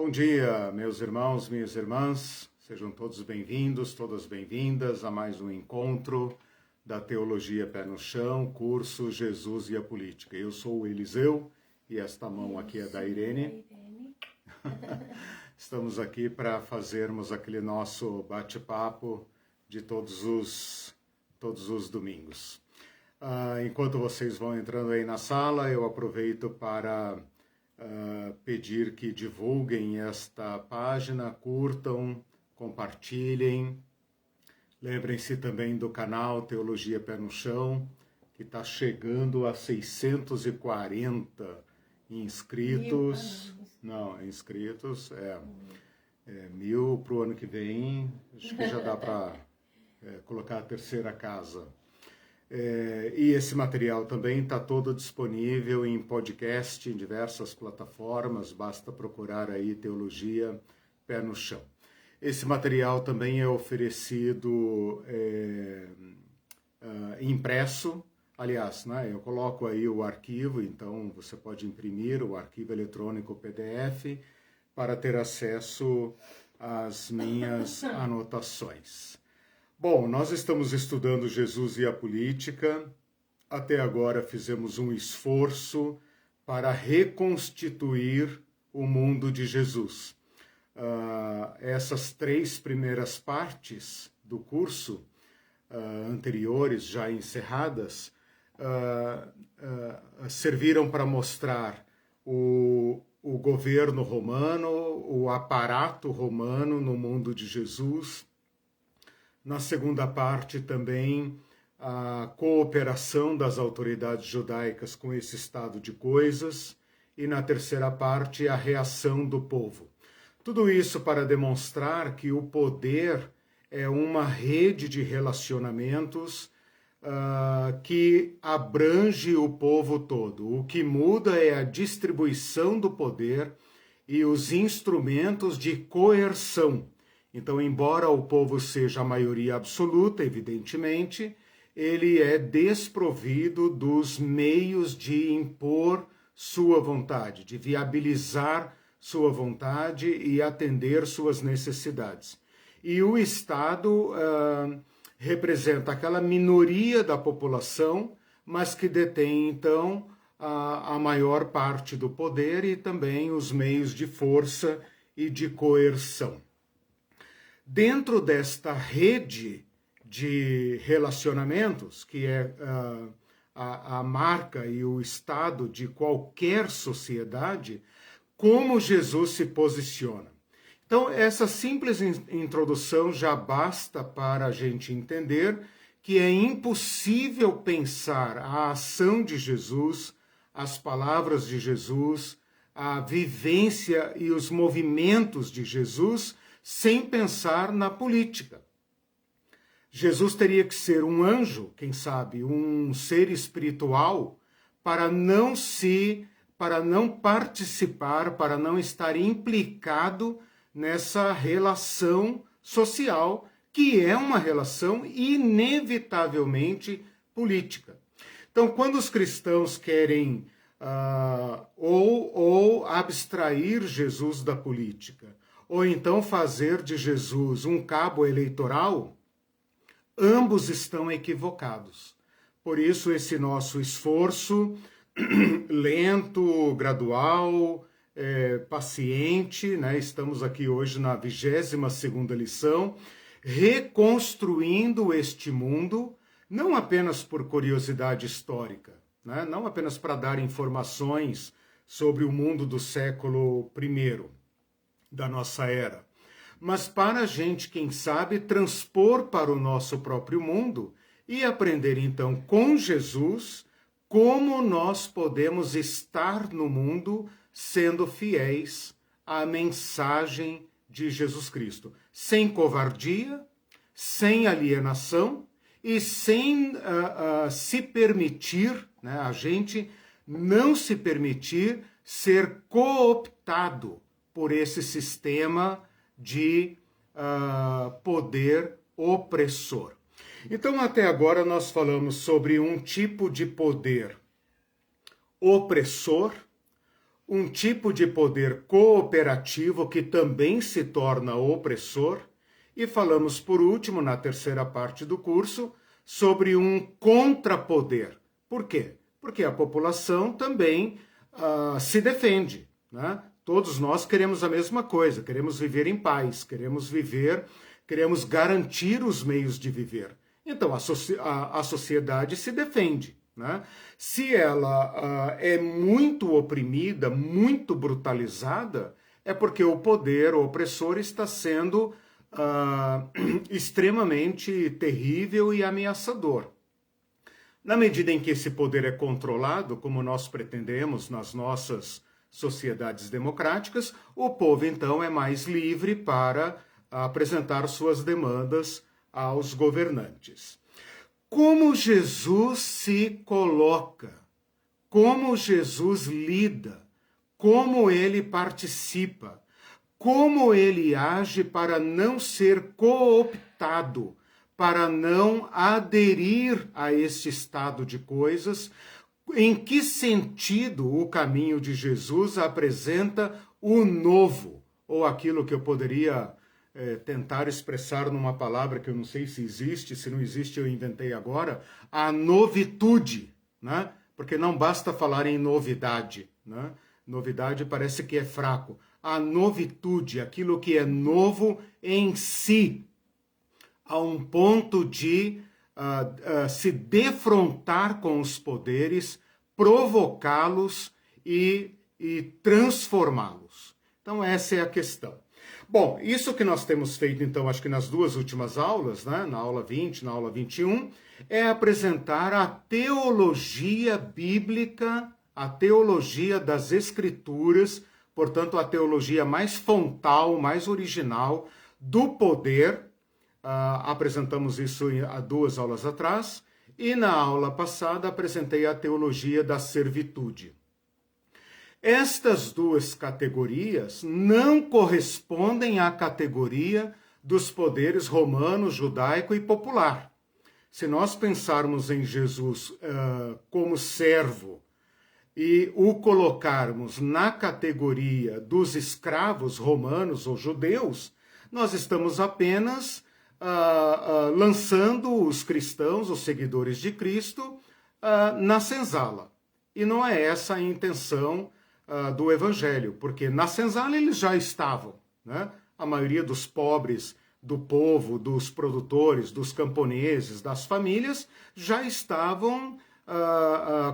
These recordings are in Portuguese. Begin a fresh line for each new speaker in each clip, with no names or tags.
Bom dia, meus irmãos, minhas irmãs, sejam todos bem-vindos, todas bem-vindas a mais um encontro da Teologia Pé no Chão, curso Jesus e a Política. Eu sou o Eliseu e esta mão aqui é da Irene. Estamos aqui para fazermos aquele nosso bate-papo de todos os domingos. Enquanto vocês vão entrando aí na sala, eu aproveito para pedir que divulguem esta página, curtam, compartilhem. Lembrem-se também do canal Teologia Pé no Chão, que está chegando a 640 inscritos. Inscritos, 1000 para o ano que vem, acho que já dá para colocar a terceira casa. E esse material também está todo disponível em podcast, em diversas plataformas, basta procurar aí Teologia Pé no Chão. Esse material também é oferecido impresso, aliás, né, eu coloco aí o arquivo, então você pode imprimir o arquivo eletrônico PDF para ter acesso às minhas anotações. Bom, nós estamos estudando Jesus e a Política. Até agora fizemos um esforço para reconstituir o mundo de Jesus. Essas 3 primeiras partes do curso, anteriores, já encerradas, serviram para mostrar o governo romano, o aparato romano no mundo de Jesus. Na segunda parte também a cooperação das autoridades judaicas com esse estado de coisas e na terceira parte a reação do povo. Tudo isso para demonstrar que o poder é uma rede de relacionamentos que abrange o povo todo. O que muda é a distribuição do poder e os instrumentos de coerção. Então, embora o povo seja a maioria absoluta, evidentemente, ele é desprovido dos meios de impor sua vontade, de viabilizar sua vontade e atender suas necessidades. E o Estado representa aquela minoria da população, mas que detém, então, a maior parte do poder e também os meios de força e de coerção. Dentro desta rede de relacionamentos, que é a marca e o estado de qualquer sociedade, como Jesus se posiciona. Então, essa simples introdução já basta para a gente entender que é impossível pensar a ação de Jesus, as palavras de Jesus, a vivência e os movimentos de Jesus sem pensar na política. Jesus teria que ser um anjo, quem sabe, um ser espiritual, para não participar, para não estar implicado nessa relação social, que é uma relação inevitavelmente política. Então, quando os cristãos querem ou abstrair Jesus da política, ou então fazer de Jesus um cabo eleitoral, ambos estão equivocados. Por isso, esse nosso esforço lento, gradual, paciente, né? Estamos aqui hoje na 22ª lição, reconstruindo este mundo, não apenas por curiosidade histórica, né? Não apenas para dar informações sobre o mundo do século I, da nossa era, mas para a gente, quem sabe, transpor para o nosso próprio mundo e aprender então com Jesus como nós podemos estar no mundo sendo fiéis à mensagem de Jesus Cristo, sem covardia, sem alienação e sem se permitir, né, a gente não se permitir ser cooptado por esse sistema de poder opressor. Então, até agora, nós falamos sobre um tipo de poder opressor, um tipo de poder cooperativo que também se torna opressor, e falamos por último, na terceira parte do curso, sobre um contrapoder. Por quê? Porque a população também se defende, né? Todos nós queremos a mesma coisa, queremos viver em paz, queremos garantir os meios de viver. Então a sociedade se defende, né? Se ela é muito oprimida, muito brutalizada, é porque o poder opressor está sendo extremamente terrível e ameaçador. Na medida em que esse poder é controlado, como nós pretendemos nas nossas sociedades democráticas, o povo então é mais livre para apresentar suas demandas aos governantes. Como Jesus se coloca, como Jesus lida, como ele participa, como ele age para não ser cooptado, para não aderir a esse estado de coisas. Em que sentido o caminho de Jesus apresenta o novo, ou aquilo que eu poderia tentar expressar numa palavra que eu não sei se existe, se não existe eu inventei agora, a novitude, né? Porque não basta falar em novidade, né? Novidade parece que é fraco. A novitude, aquilo que é novo em si, a um ponto de se defrontar com os poderes, provocá-los e transformá-los. Então essa é a questão. Bom, isso que nós temos feito, então, acho que nas duas últimas aulas, né, na aula 20, na aula 21, é apresentar a teologia bíblica, a teologia das Escrituras, portanto, a teologia mais fontal, mais original do poder. Apresentamos isso há 2 aulas atrás, e na aula passada apresentei a teologia da servitude. Estas 2 categorias não correspondem à categoria dos poderes romano, judaico e popular. Se nós pensarmos em Jesus como servo e o colocarmos na categoria dos escravos romanos ou judeus, nós estamos apenas lançando os cristãos, os seguidores de Cristo, na senzala. E não é essa a intenção do Evangelho, porque na senzala eles já estavam, né? A maioria dos pobres, do povo, dos produtores, dos camponeses, das famílias, já estavam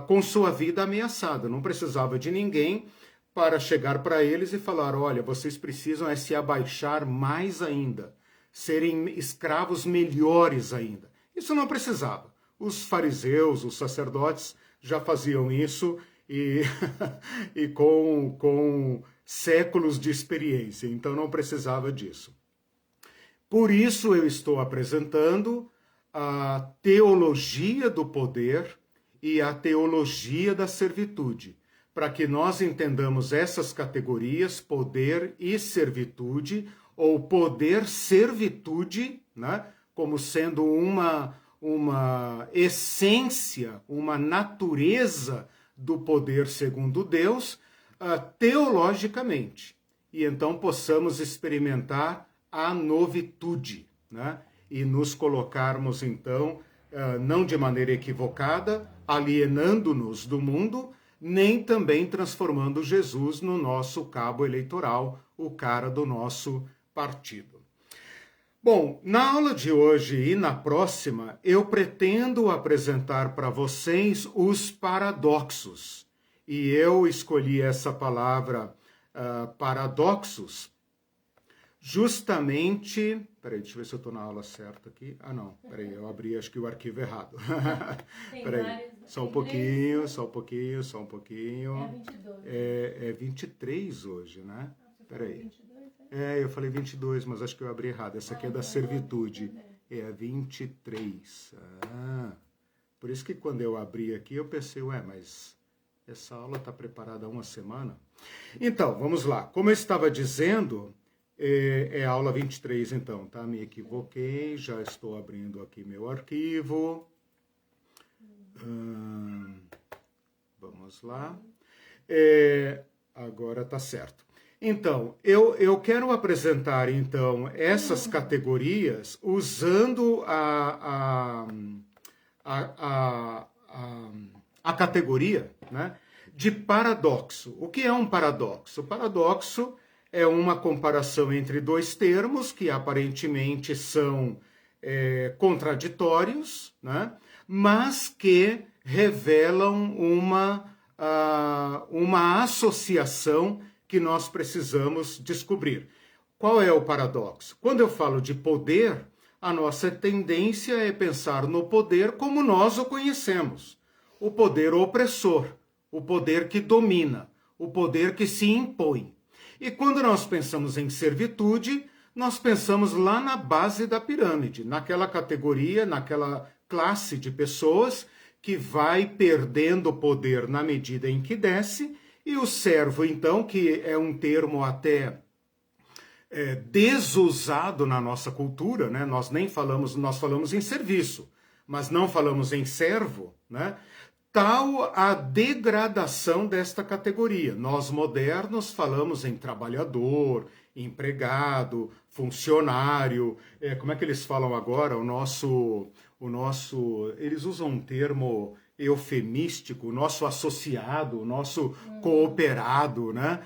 com sua vida ameaçada. Não precisava de ninguém para chegar para eles e falar, olha, vocês precisam se abaixar mais ainda, serem escravos melhores ainda. Isso não precisava. Os fariseus, os sacerdotes já faziam isso e com séculos de experiência, então não precisava disso. Por isso eu estou apresentando a teologia do poder e a teologia da servitude, para que nós entendamos essas categorias, poder e servitude, ou poder-servitude, né, como sendo uma essência, uma natureza do poder segundo Deus, teologicamente. E então possamos experimentar a novitude, né? E nos colocarmos, então, não de maneira equivocada, alienando-nos do mundo, nem também transformando Jesus no nosso cabo eleitoral, o cara do nosso partido. Bom, na aula de hoje e na próxima, eu pretendo apresentar para vocês os paradoxos. E eu escolhi essa palavra paradoxos justamente... Peraí, deixa eu ver se eu estou na aula certa aqui. Ah, não, peraí, eu abri acho que o arquivo errado. Peraí, só um pouquinho. É 23 hoje, né? Peraí. Eu falei 22, mas acho que eu abri errado. Essa aqui é da servitude. É 23. Por isso que quando eu abri aqui, eu pensei, mas essa aula está preparada há uma semana? Então, vamos lá. Como eu estava dizendo, é a aula 23, então, tá? Me equivoquei, já estou abrindo aqui meu arquivo. Vamos lá. Agora tá certo. Então, eu quero apresentar, então, essas categorias usando a categoria, né, de paradoxo. O que é um paradoxo? O paradoxo é uma comparação entre dois termos que aparentemente são contraditórios, né, mas que revelam uma associação que nós precisamos descobrir. Qual é o paradoxo? Quando eu falo de poder, a nossa tendência é pensar no poder como nós o conhecemos. O poder opressor, o poder que domina, o poder que se impõe. E quando nós pensamos em servitude, nós pensamos lá na base da pirâmide, naquela categoria, naquela classe de pessoas que vai perdendo poder na medida em que desce, e o servo, então, que é um termo até desusado na nossa cultura, né? Nós falamos em serviço, mas não falamos em servo, né? Tal a degradação desta categoria. Nós modernos falamos em trabalhador, empregado, funcionário, como é que eles falam agora? Eles usam um termo eufemístico, o nosso associado, o nosso cooperado, né?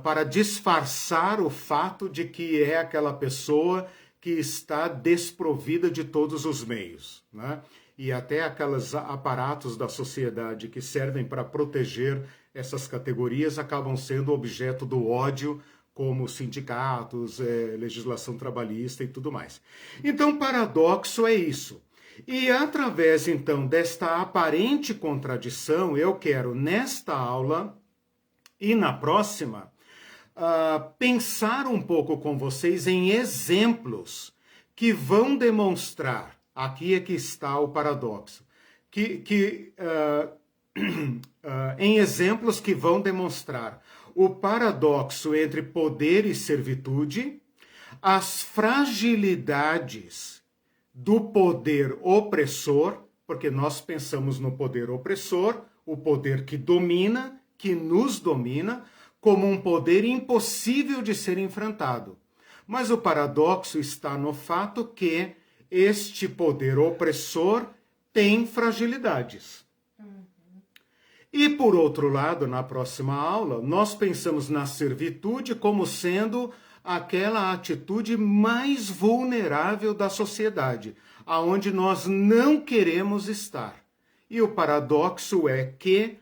Para disfarçar o fato de que é aquela pessoa que está desprovida de todos os meios, né? E até aqueles aparatos da sociedade que servem para proteger essas categorias acabam sendo objeto do ódio, como sindicatos, legislação trabalhista e tudo mais. Então, paradoxo é isso. E através, então, desta aparente contradição, eu quero, nesta aula e na próxima, pensar um pouco com vocês em exemplos que vão demonstrar, aqui é que está o paradoxo, em exemplos que vão demonstrar o paradoxo entre poder e servitude, as fragilidades do poder opressor, porque nós pensamos no poder opressor, o poder que domina, que nos domina, como um poder impossível de ser enfrentado. Mas o paradoxo está no fato que este poder opressor tem fragilidades. E, por outro lado, na próxima aula, nós pensamos na servitude como sendo aquela atitude mais vulnerável da sociedade, aonde nós não queremos estar. E o paradoxo é que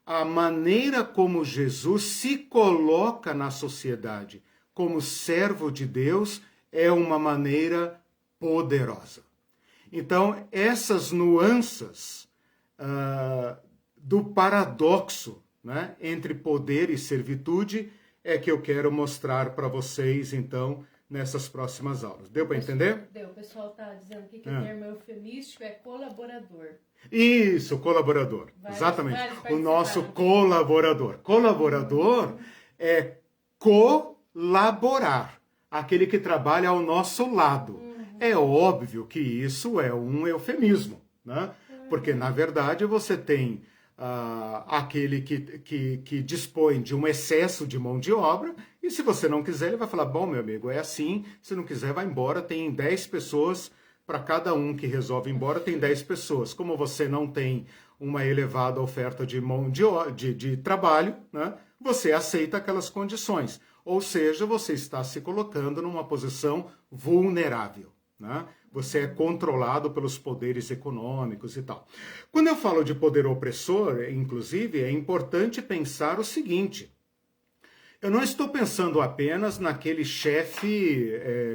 a maneira como Jesus se coloca na sociedade como servo de Deus é uma maneira poderosa. Então, essas nuances do paradoxo, né, entre poder e servitude é que eu quero mostrar para vocês, então, nessas próximas aulas. Deu para entender?
Deu. O pessoal está dizendo que o termo eufemístico é colaborador.
Isso, colaborador. Exatamente. O nosso colaborador. Colaborador é colaborar. Aquele que trabalha ao nosso lado. É óbvio que isso é um eufemismo, né? Porque, na verdade, você tem aquele que dispõe de um excesso de mão de obra, e se você não quiser, ele vai falar, bom, meu amigo, é assim, se não quiser, vai embora, tem 10 pessoas, para cada um que resolve ir embora, tem 10 pessoas. Como você não tem uma elevada oferta de mão de trabalho, né, você aceita aquelas condições, ou seja, você está se colocando numa posição vulnerável, né? Você é controlado pelos poderes econômicos e tal. Quando eu falo de poder opressor, inclusive, é importante pensar o seguinte. Eu não estou pensando apenas naquele chefe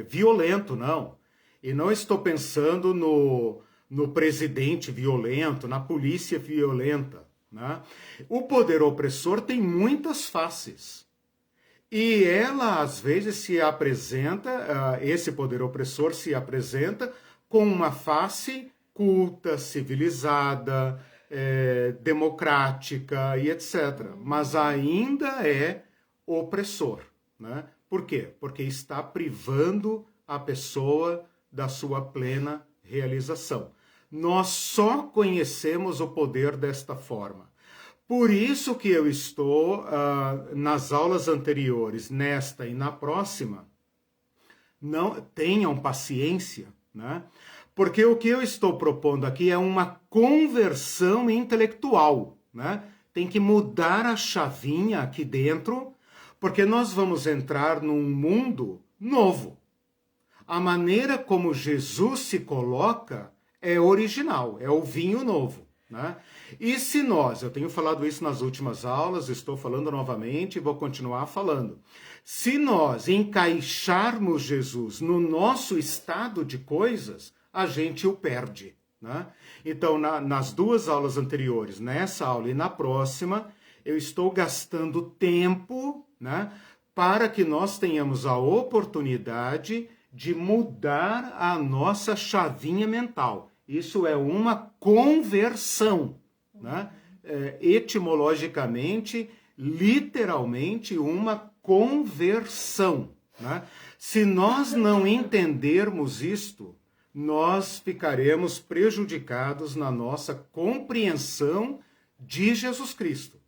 violento, não. E não estou pensando no presidente violento, na polícia violenta, né? O poder opressor tem muitas faces. E ela, às vezes, se apresenta, esse poder opressor se apresenta com uma face culta, civilizada, democrática e etc. Mas ainda é opressor, né? Por quê? Porque está privando a pessoa da sua plena realização. Nós só conhecemos o poder desta forma. Por isso que eu estou, nas aulas anteriores, nesta e na próxima, não tenham paciência, né? Porque o que eu estou propondo aqui é uma conversão intelectual, né? Tem que mudar a chavinha aqui dentro, porque nós vamos entrar num mundo novo. A maneira como Jesus se coloca é original, é o vinho novo, né? E se nós, eu tenho falado isso nas últimas aulas, estou falando novamente e vou continuar falando. Se nós encaixarmos Jesus no nosso estado de coisas, a gente o perde, né? Então, nas duas aulas anteriores, nessa aula e na próxima, eu estou gastando tempo, né, para que nós tenhamos a oportunidade de mudar a nossa chavinha mental. Isso é uma conversão, né? Etimologicamente, literalmente, uma conversão, né? Se nós não entendermos isto, nós ficaremos prejudicados na nossa compreensão de Jesus Cristo.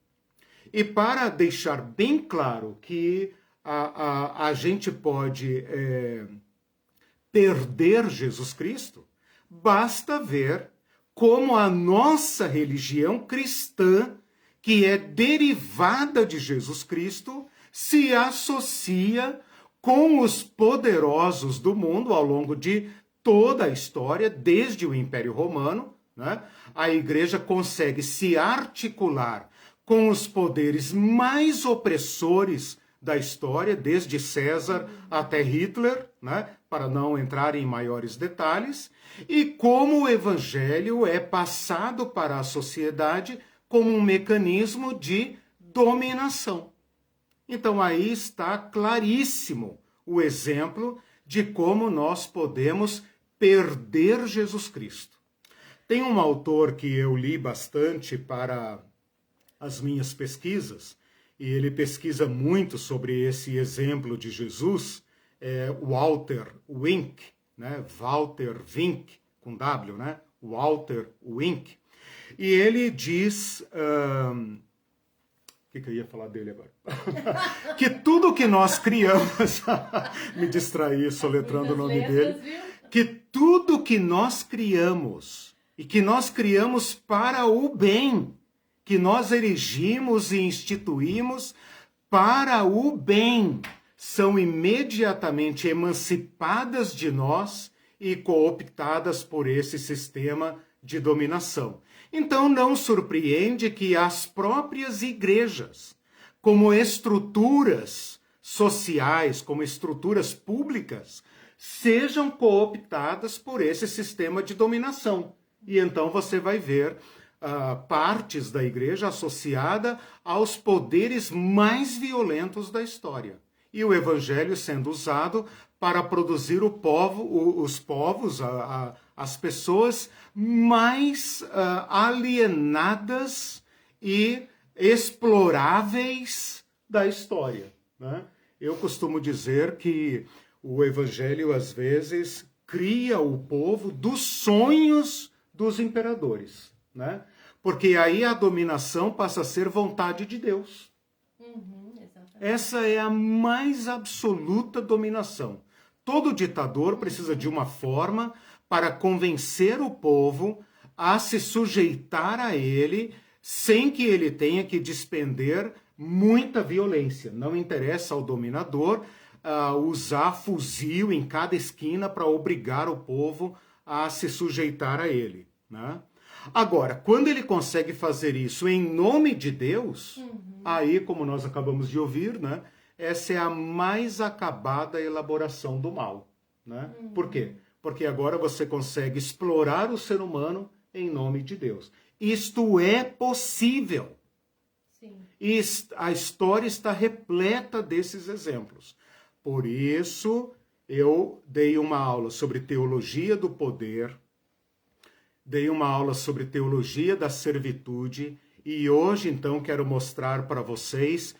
E para deixar bem claro que a gente pode perder Jesus Cristo, basta ver como a nossa religião cristã, que é derivada de Jesus Cristo, se associa com os poderosos do mundo ao longo de toda a história, desde o Império Romano, né? A igreja consegue se articular com os poderes mais opressores da história, desde César até Hitler, né? Para não entrar em maiores detalhes, e como o evangelho é passado para a sociedade como um mecanismo de dominação. Então aí está claríssimo o exemplo de como nós podemos perder Jesus Cristo. Tem um autor que eu li bastante para as minhas pesquisas, e ele pesquisa muito sobre esse exemplo de Jesus, Walter Wink, né? Walter Wink, com W, né? Walter Wink. E ele diz... O que eu ia falar dele agora? Que tudo que nós criamos... Me distraí soletrando o nome dele. Que tudo que nós criamos, e que nós criamos para o bem, que nós erigimos e instituímos para o bem, são imediatamente emancipadas de nós e cooptadas por esse sistema de dominação. Então não surpreende que as próprias igrejas, como estruturas sociais, como estruturas públicas, sejam cooptadas por esse sistema de dominação. E então você vai ver partes da igreja associada aos poderes mais violentos da história. E o evangelho sendo usado para produzir os povos, as pessoas mais alienadas e exploráveis da história, né? Eu costumo dizer que o evangelho, às vezes, cria o povo dos sonhos dos imperadores, né? Porque aí a dominação passa a ser vontade de Deus. Essa é a mais absoluta dominação. Todo ditador precisa de uma forma para convencer o povo a se sujeitar a ele sem que ele tenha que despender muita violência. Não interessa ao dominador usar fuzil em cada esquina para obrigar o povo a se sujeitar a ele, né? Agora, quando ele consegue fazer isso em nome de Deus, aí, como nós acabamos de ouvir, né, essa é a mais acabada elaboração do mal, né? Por quê? Porque agora você consegue explorar o ser humano em nome de Deus. Isto é possível.
Sim.
E a história está repleta desses exemplos. Por isso, eu dei uma aula sobre teologia do poder, dei uma aula sobre teologia da servitude, e hoje, então, quero mostrar para vocês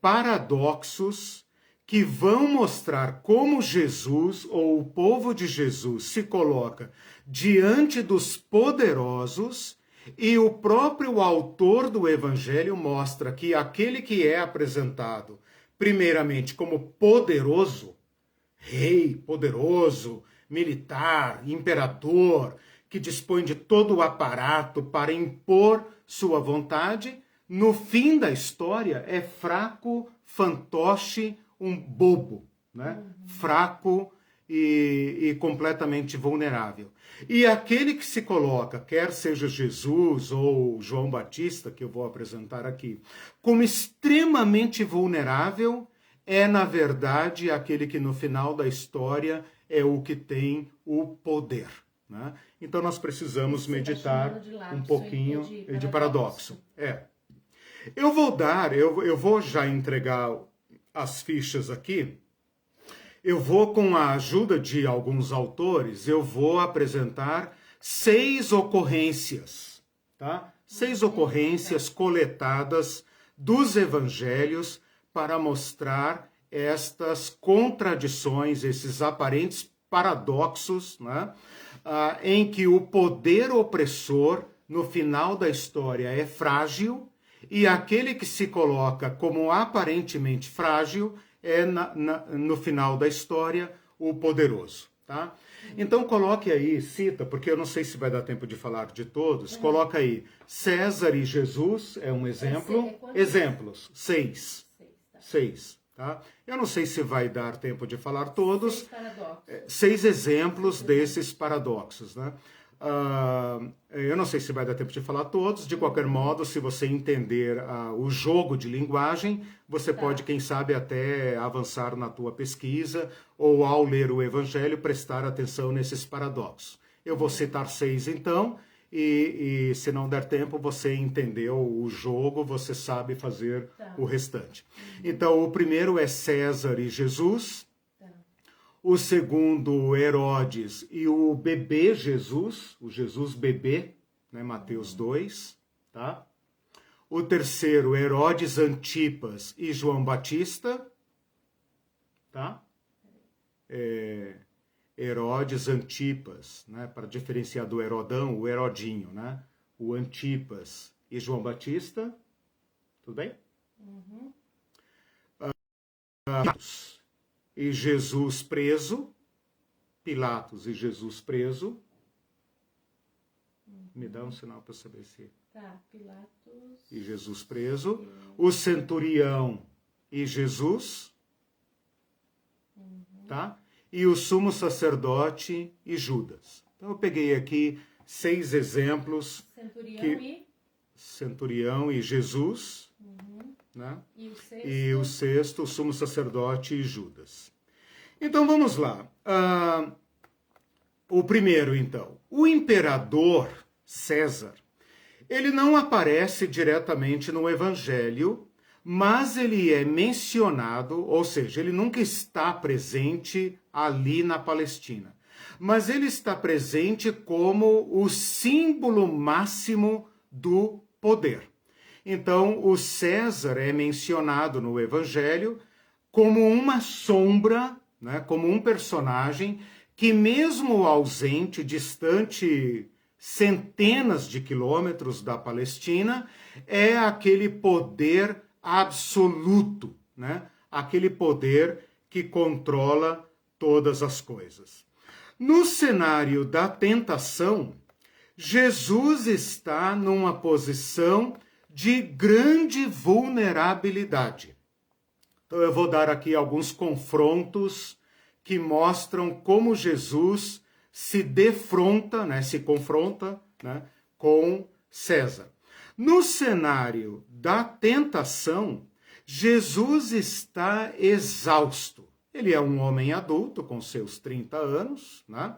paradoxos que vão mostrar como Jesus, ou o povo de Jesus, se coloca diante dos poderosos E o próprio autor do Evangelho mostra que aquele que é apresentado, primeiramente, como poderoso, rei, poderoso, militar, imperador, que dispõe de todo o aparato para impor sua vontade, no fim da história é fraco, fantoche, um bobo, né? Fraco e completamente vulnerável. E aquele que se coloca, quer seja Jesus ou João Batista, que eu vou apresentar aqui, como extremamente vulnerável, é, na verdade, aquele que no final da história é o que tem o poder. Né? Então nós precisamos meditar um pouquinho de paradoxo. Eu vou já entregar as fichas aqui. Eu vou, com a ajuda de alguns autores, eu vou apresentar 6 ocorrências, tá? 6 ocorrências coletadas dos evangelhos para mostrar estas contradições, esses aparentes paradoxos, né? Em que o poder opressor, no final da história, é frágil, e aquele que se coloca como aparentemente frágil é, no final da história, o poderoso. Tá? Então coloque aí, cita, porque eu não sei se vai dar tempo de falar de todos, coloca aí, César e Jesus é um exemplo. Exemplos, 6. 6. Tá? Eu não sei se vai dar tempo de falar todos. 6 exemplos desses paradoxos. Né? Eu não sei se vai dar tempo de falar todos. De qualquer modo, se você entender o jogo de linguagem, você pode, quem sabe, até avançar na tua pesquisa ou, ao ler o Evangelho, prestar atenção nesses paradoxos. Eu vou citar 6, então, e se não der tempo, você entendeu o jogo, você sabe fazer o restante. Então, o primeiro é César e Jesus. O segundo, Herodes e o bebê Jesus, o Jesus bebê, né, Mateus 2, tá? O terceiro, Herodes Antipas e João Batista, tá? Herodes Antipas, né, para diferenciar do Herodão, o Herodinho, né? O Antipas e João Batista, tudo bem? E Jesus preso, Pilatos e Jesus preso. Me dá um sinal para saber se...
Tá, Pilatos...
E Jesus preso. O centurião e Jesus. Tá? E o sumo sacerdote e Judas. Então eu peguei aqui 6 exemplos. Centurião e Jesus. Né? E o sexto, o sumo sacerdote e Judas. Então vamos lá. O primeiro, então. O imperador César, ele não aparece diretamente no Evangelho, mas ele é mencionado, ou seja, ele nunca está presente ali na Palestina. Mas ele está presente como o símbolo máximo do poder. Então, o César é mencionado no Evangelho como uma sombra, né, como um personagem que, mesmo ausente, distante centenas de quilômetros da Palestina, é aquele poder absoluto, né? Aquele poder que controla todas as coisas. No cenário da tentação, Jesus está numa posição de grande vulnerabilidade. Então eu vou dar aqui alguns confrontos que mostram como Jesus se defronta, né, se confronta, né, com César. No cenário da tentação, Jesus está exausto. Ele é um homem adulto com seus 30 anos, né?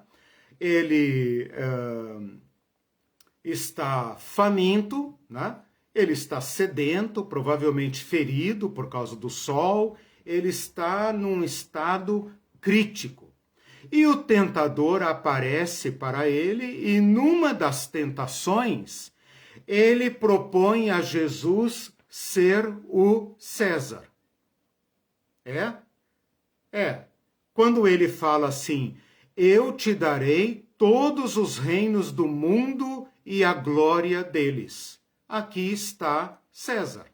Ele está faminto, né? Ele está sedento, provavelmente ferido por causa do sol, ele está num estado crítico. E o tentador aparece para ele e, numa das tentações, ele propõe a Jesus ser o César. Quando ele fala assim, eu te darei todos os reinos do mundo e a glória deles. Aqui está César.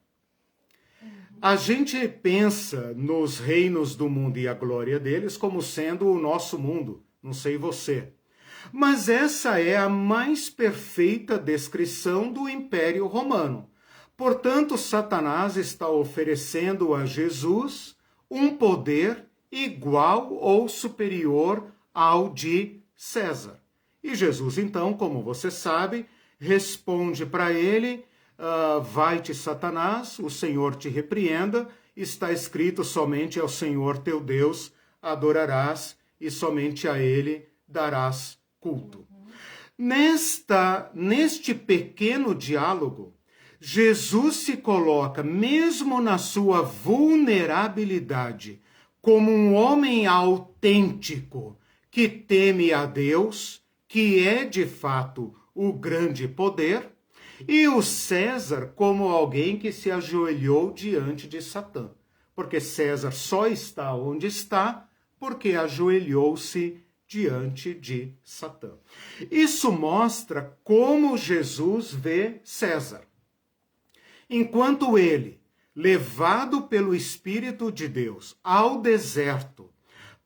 A gente pensa nos reinos do mundo e a glória deles como sendo o nosso mundo, não sei você. Mas essa é a mais perfeita descrição do Império Romano. Portanto, Satanás está oferecendo a Jesus um poder igual ou superior ao de César. E Jesus, então, como você sabe, responde para ele: vai-te, Satanás, o Senhor te repreenda, está escrito: somente ao Senhor teu Deus adorarás e somente a ele darás culto. Neste pequeno diálogo, Jesus se coloca, mesmo na sua vulnerabilidade, como um homem autêntico que teme a Deus, que é de fato o grande poder, e o César como alguém que se ajoelhou diante de Satã. Porque César só está onde está porque ajoelhou-se diante de Satã. Isso mostra como Jesus vê César. Enquanto ele, levado pelo Espírito de Deus ao deserto,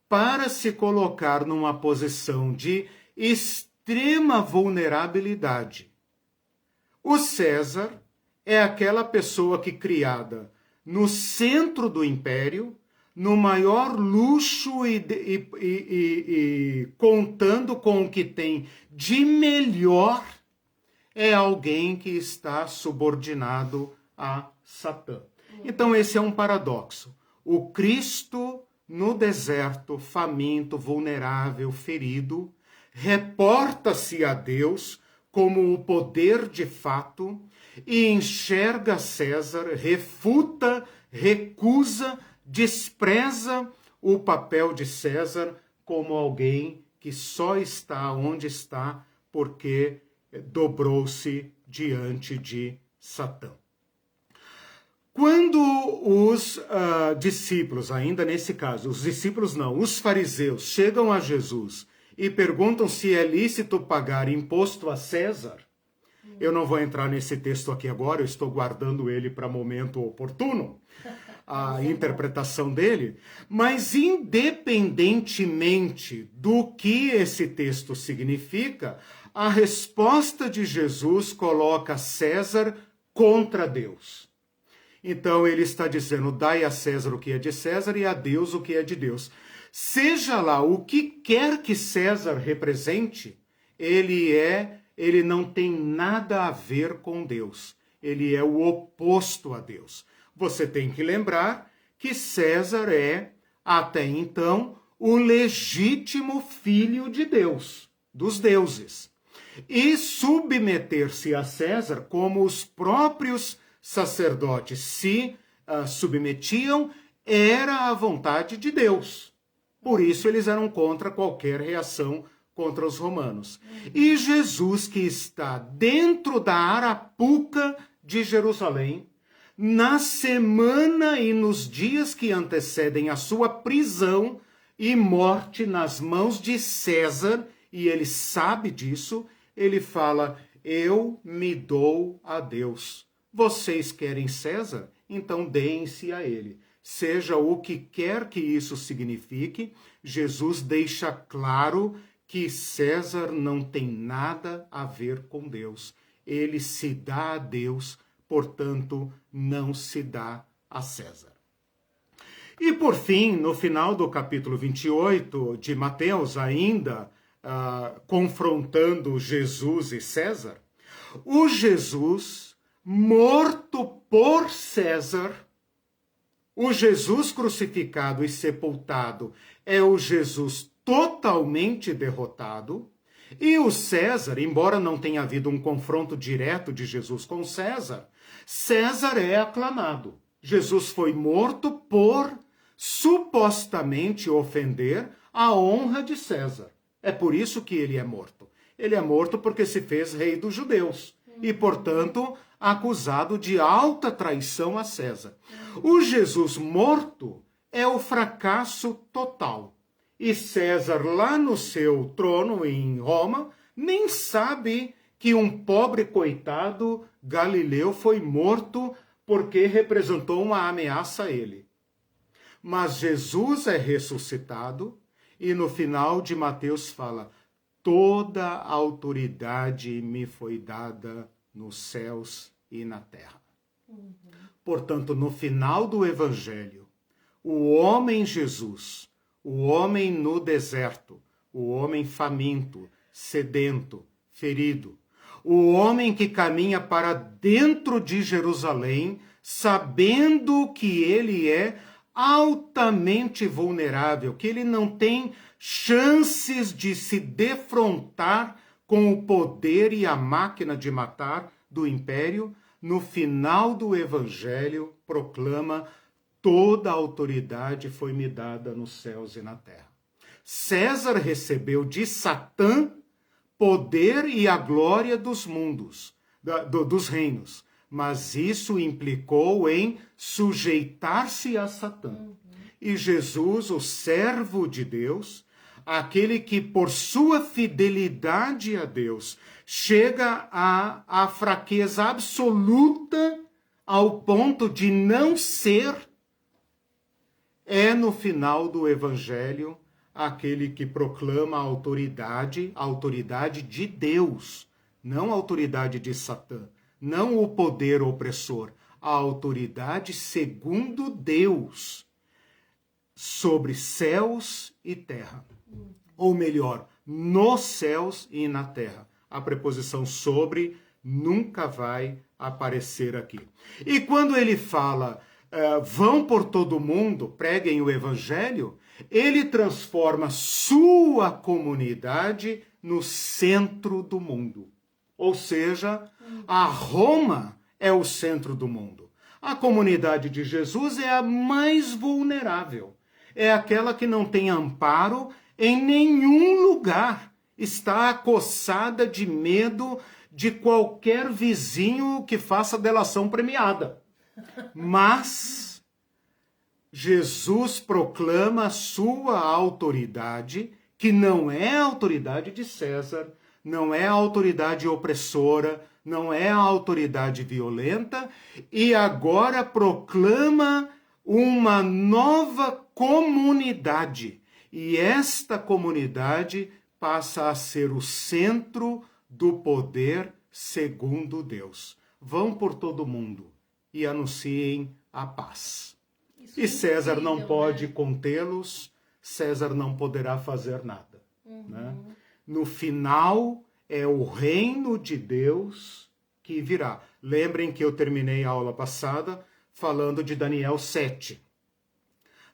para se colocar numa posição de extrema vulnerabilidade, o César é aquela pessoa que, criada no centro do império, no maior luxo e contando com o que tem de melhor, é alguém que está subordinado a Satã. Então esse é um paradoxo. O Cristo no deserto, faminto, vulnerável, ferido, reporta-se a Deus como o poder de fato e enxerga César, refuta, recusa, despreza o papel de César como alguém que só está onde está porque dobrou-se diante de Satã. Quando os discípulos, ainda nesse caso, os discípulos não, os fariseus chegam a Jesus e perguntam se é lícito pagar imposto a César, eu não vou entrar nesse texto aqui agora, eu estou guardando ele para momento oportuno, a interpretação dele, mas independentemente do que esse texto significa, a resposta de Jesus coloca César contra Deus. Então ele está dizendo: dai a César o que é de César e a Deus o que é de Deus. Seja lá o que quer que César represente, ele não tem nada a ver com Deus. Ele é o oposto a Deus. Você tem que lembrar que César é, até então, o legítimo filho de Deus, dos deuses. E submeter-se a César, como os próprios sacerdotes se submetiam, era a vontade de Deus. Por isso eles eram contra qualquer reação contra os romanos. E Jesus, que está dentro da arapuca de Jerusalém, na semana e nos dias que antecedem a sua prisão e morte nas mãos de César, e ele sabe disso, ele fala: eu me dou a Deus. Vocês querem César? Então deem-se a ele. Seja o que quer que isso signifique, Jesus deixa claro que César não tem nada a ver com Deus. Ele se dá a Deus, portanto, não se dá a César. E por fim, no final do capítulo 28 de Mateus, ainda confrontando Jesus e César, o Jesus morto por César, o Jesus crucificado e sepultado é o Jesus totalmente derrotado, e o César, embora não tenha havido um confronto direto de Jesus com César, César é aclamado. Jesus foi morto por supostamente ofender a honra de César. É por isso que ele é morto. Ele é morto porque se fez rei dos judeus e, portanto, acusado de alta traição a César. O Jesus morto é o fracasso total. E César, lá no seu trono em Roma, nem sabe que um pobre coitado galileu foi morto porque representou uma ameaça a ele. Mas Jesus é ressuscitado e no final de Mateus fala: toda a autoridade me foi dada nos céus e na terra. Portanto, no final do Evangelho, o homem Jesus, o homem no deserto, o homem faminto, sedento, ferido, o homem que caminha para dentro de Jerusalém, sabendo que ele é altamente vulnerável, que ele não tem chances de se defrontar com o poder e a máquina de matar do império, no final do Evangelho proclama: toda a autoridade foi me dada nos céus e na terra. César recebeu de Satã poder e a glória dos mundos, dos reinos, mas isso implicou em sujeitar-se a Satã. E Jesus, o servo de Deus, aquele que por sua fidelidade a Deus chega à fraqueza absoluta ao ponto de não ser, é no final do Evangelho aquele que proclama a autoridade de Deus, não a autoridade de Satã, não o poder opressor, a autoridade segundo Deus sobre céus e terra. Ou melhor, nos céus e na terra. A preposição sobre nunca vai aparecer aqui. E quando ele fala, vão por todo mundo, preguem o evangelho, ele transforma sua comunidade no centro do mundo. Ou seja, a Roma é o centro do mundo. A comunidade de Jesus é a mais vulnerável. É aquela que não tem amparo em nenhum lugar. Está acossada de medo de qualquer vizinho que faça delação premiada. Mas Jesus proclama a sua autoridade, que não é a autoridade de César, não é a autoridade opressora, não é a autoridade violenta, e agora proclama uma nova comunidade. E esta comunidade passa a ser o centro do poder segundo Deus. Vão por todo mundo e anunciem a paz. E César não pode contê-los, César não poderá fazer nada. Né? No final, é o reino de Deus que virá. Lembrem que eu terminei a aula passada falando de Daniel 7.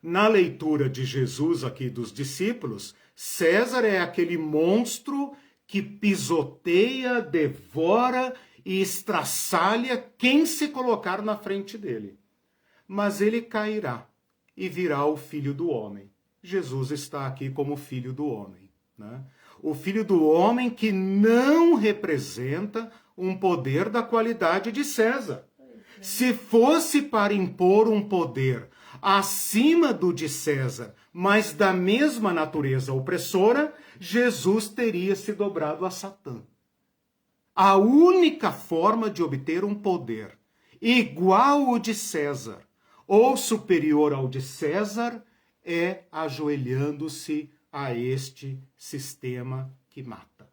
Na leitura de Jesus aqui dos discípulos, César é aquele monstro que pisoteia, devora e estraçalha quem se colocar na frente dele. Mas ele cairá e virá o Filho do Homem. Jesus está aqui como Filho do Homem. Né? O Filho do Homem que não representa um poder da qualidade de César. Se fosse para impor um poder acima do de César, mas da mesma natureza opressora, Jesus teria se dobrado a Satã. A única forma de obter um poder igual ao de César ou superior ao de César é ajoelhando-se a este sistema que mata.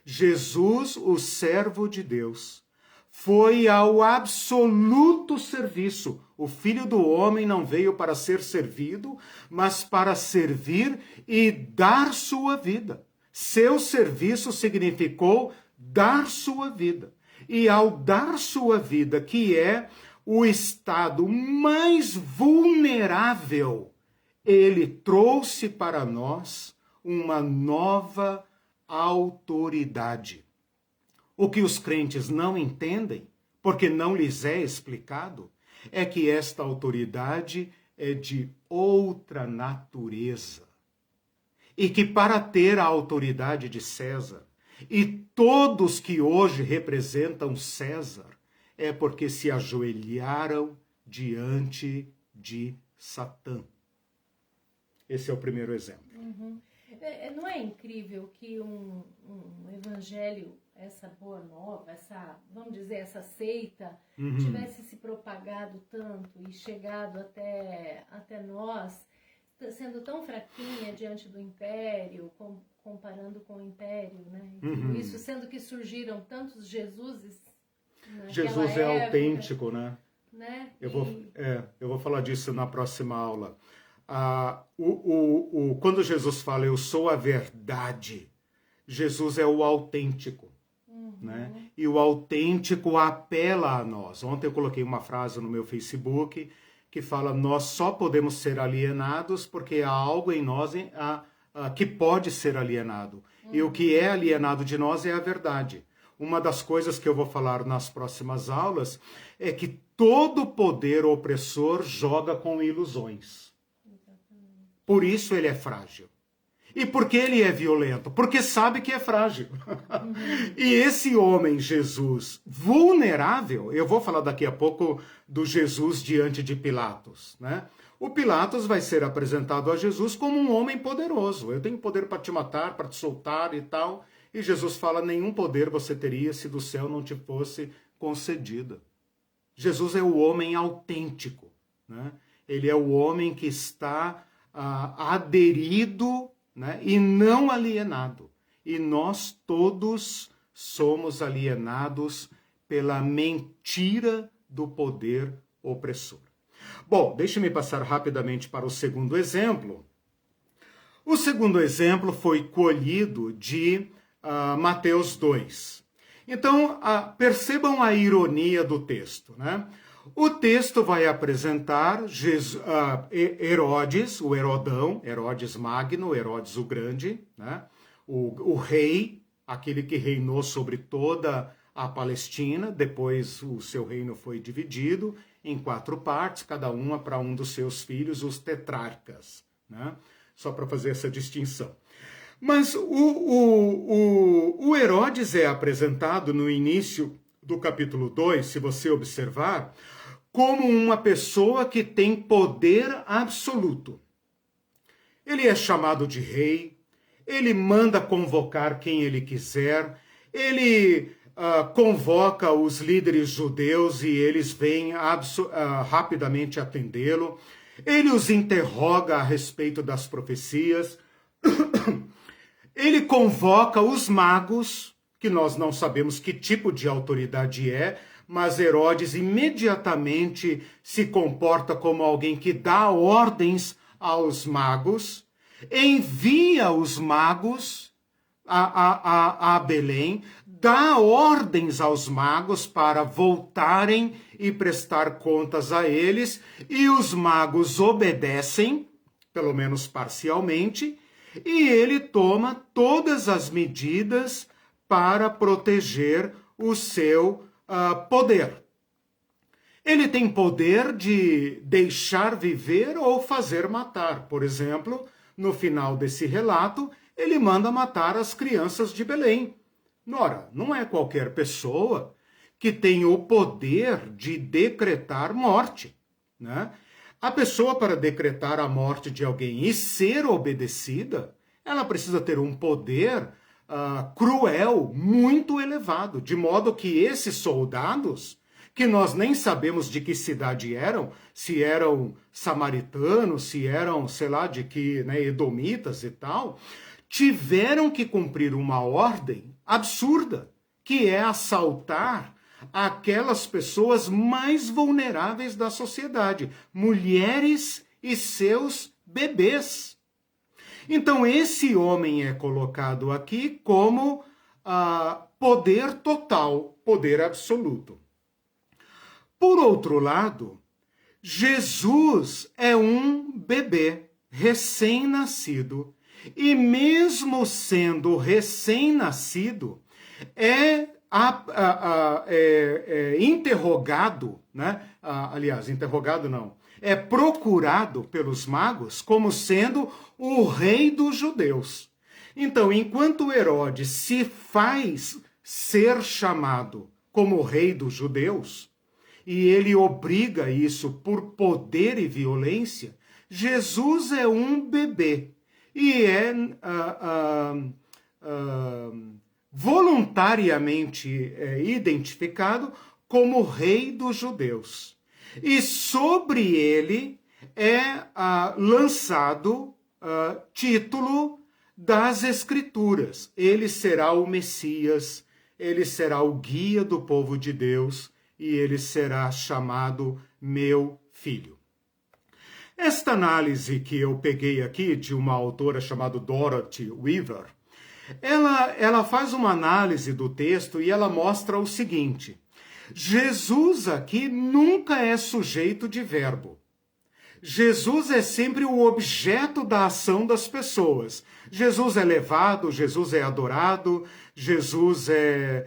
Jesus, o servo de Deus, foi ao absoluto serviço. O Filho do Homem não veio para ser servido, mas para servir e dar sua vida. Seu serviço significou dar sua vida. E ao dar sua vida, que é o estado mais vulnerável, ele trouxe para nós uma nova autoridade. O que os crentes não entendem, porque não lhes é explicado, é que esta autoridade é de outra natureza. E que para ter a autoridade de César, e todos que hoje representam César, é porque se ajoelharam diante de Satã. Esse é o primeiro exemplo.
Não é incrível que um evangelho essa boa nova, essa, vamos dizer, essa seita, tivesse se propagado tanto e chegado até nós, sendo tão fraquinha diante do Império, comparando com o Império, né? E tudo isso, sendo que surgiram tantos Jesuses
Jesus é
época,
autêntico, né? Eu
E...
vou falar disso na próxima aula. Quando Jesus fala, eu sou a verdade, Jesus é o autêntico. Né? E o autêntico apela a nós. Ontem eu coloquei uma frase no meu Facebook que fala, nós só podemos ser alienados porque há algo em nós que pode ser alienado. E o que é alienado de nós é a verdade. Uma das coisas que eu vou falar nas próximas aulas é que todo poder opressor joga com ilusões. Por isso ele é frágil. E por que ele é violento? Porque sabe que é frágil. E esse homem, Jesus, vulnerável, eu vou falar daqui a pouco do Jesus diante de Pilatos, né? O Pilatos vai ser apresentado a Jesus como um homem poderoso. Eu tenho poder para te matar, para te soltar e tal. E Jesus fala, nenhum poder você teria se do céu não te fosse concedido. Jesus é o homem autêntico, né? Ele é o homem que está aderido, né, e não alienado. E nós todos somos alienados pela mentira do poder opressor. Bom, deixe-me passar rapidamente para o segundo exemplo. O segundo exemplo foi colhido de Mateus 2. Então, percebam a ironia do texto, né? O texto vai apresentar Herodes, o Herodão, Herodes Magno, Herodes o Grande, né? O rei, aquele que reinou sobre toda a Palestina, depois o seu reino foi dividido em 4 partes, cada uma para um dos seus filhos, os tetrarcas, né? Só para fazer essa distinção. Mas o Herodes é apresentado no início do capítulo 2, se você observar, como uma pessoa que tem poder absoluto. Ele é chamado de rei, ele manda convocar quem ele quiser, ele convoca os líderes judeus e eles vêm rapidamente atendê-lo, ele os interroga a respeito das profecias, ele convoca os magos, que nós não sabemos que tipo de autoridade é, mas Herodes imediatamente se comporta como alguém que dá ordens aos magos, envia os magos a Belém, dá ordens aos magos para voltarem e prestar contas a eles, e os magos obedecem, pelo menos parcialmente, e ele toma todas as medidas para proteger o seu poder. Ele tem poder de deixar viver ou fazer matar. Por exemplo, no final desse relato, ele manda matar as crianças de Belém. Ora, não é qualquer pessoa que tem o poder de decretar morte, né? A pessoa, para decretar a morte de alguém e ser obedecida, ela precisa ter um poder cruel, muito elevado, de modo que esses soldados, que nós nem sabemos de que cidade eram, se eram samaritanos, se eram, sei lá, de que, né, edomitas e tal, tiveram que cumprir uma ordem absurda, que é assaltar aquelas pessoas mais vulneráveis da sociedade, mulheres e seus bebês. Então, esse homem é colocado aqui como poder total, poder absoluto. Por outro lado, Jesus é um bebê recém-nascido, e mesmo sendo recém-nascido, é interrogado, né? Aliás, interrogado não, é procurado pelos magos como sendo o rei dos judeus. Então, enquanto Herodes se faz ser chamado como rei dos judeus, e ele obriga isso por poder e violência, Jesus é um bebê e é voluntariamente identificado como rei dos judeus. E sobre ele é lançado título das Escrituras. Ele será o Messias, ele será o guia do povo de Deus e ele será chamado meu filho. Esta análise que eu peguei aqui de uma autora chamada Dorothy Weaver, ela faz uma análise do texto e ela mostra o seguinte: Jesus aqui nunca é sujeito de verbo. Jesus é sempre o objeto da ação das pessoas. Jesus é levado, Jesus é adorado, Jesus é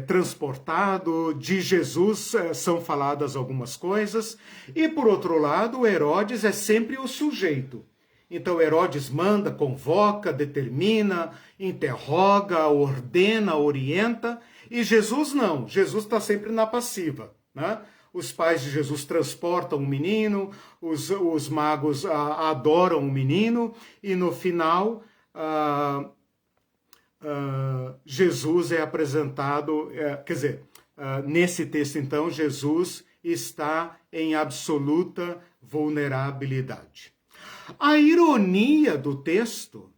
transportado, de Jesus são faladas algumas coisas. E, por outro lado, Herodes é sempre o sujeito. Então, Herodes manda, convoca, determina, interroga, ordena, orienta. E Jesus não, Jesus está sempre na passiva, né? Os pais de Jesus transportam o menino, os magos adoram o menino, e no final Jesus é apresentado, nesse texto então, Jesus está em absoluta vulnerabilidade. A ironia do texto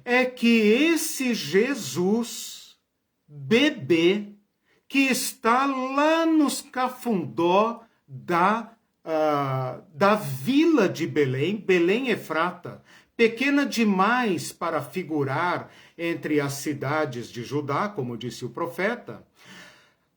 é que esse Jesus, bebê, que está lá nos cafundó da vila de Belém, Belém Efrata, pequena demais para figurar entre as cidades de Judá, como disse o profeta,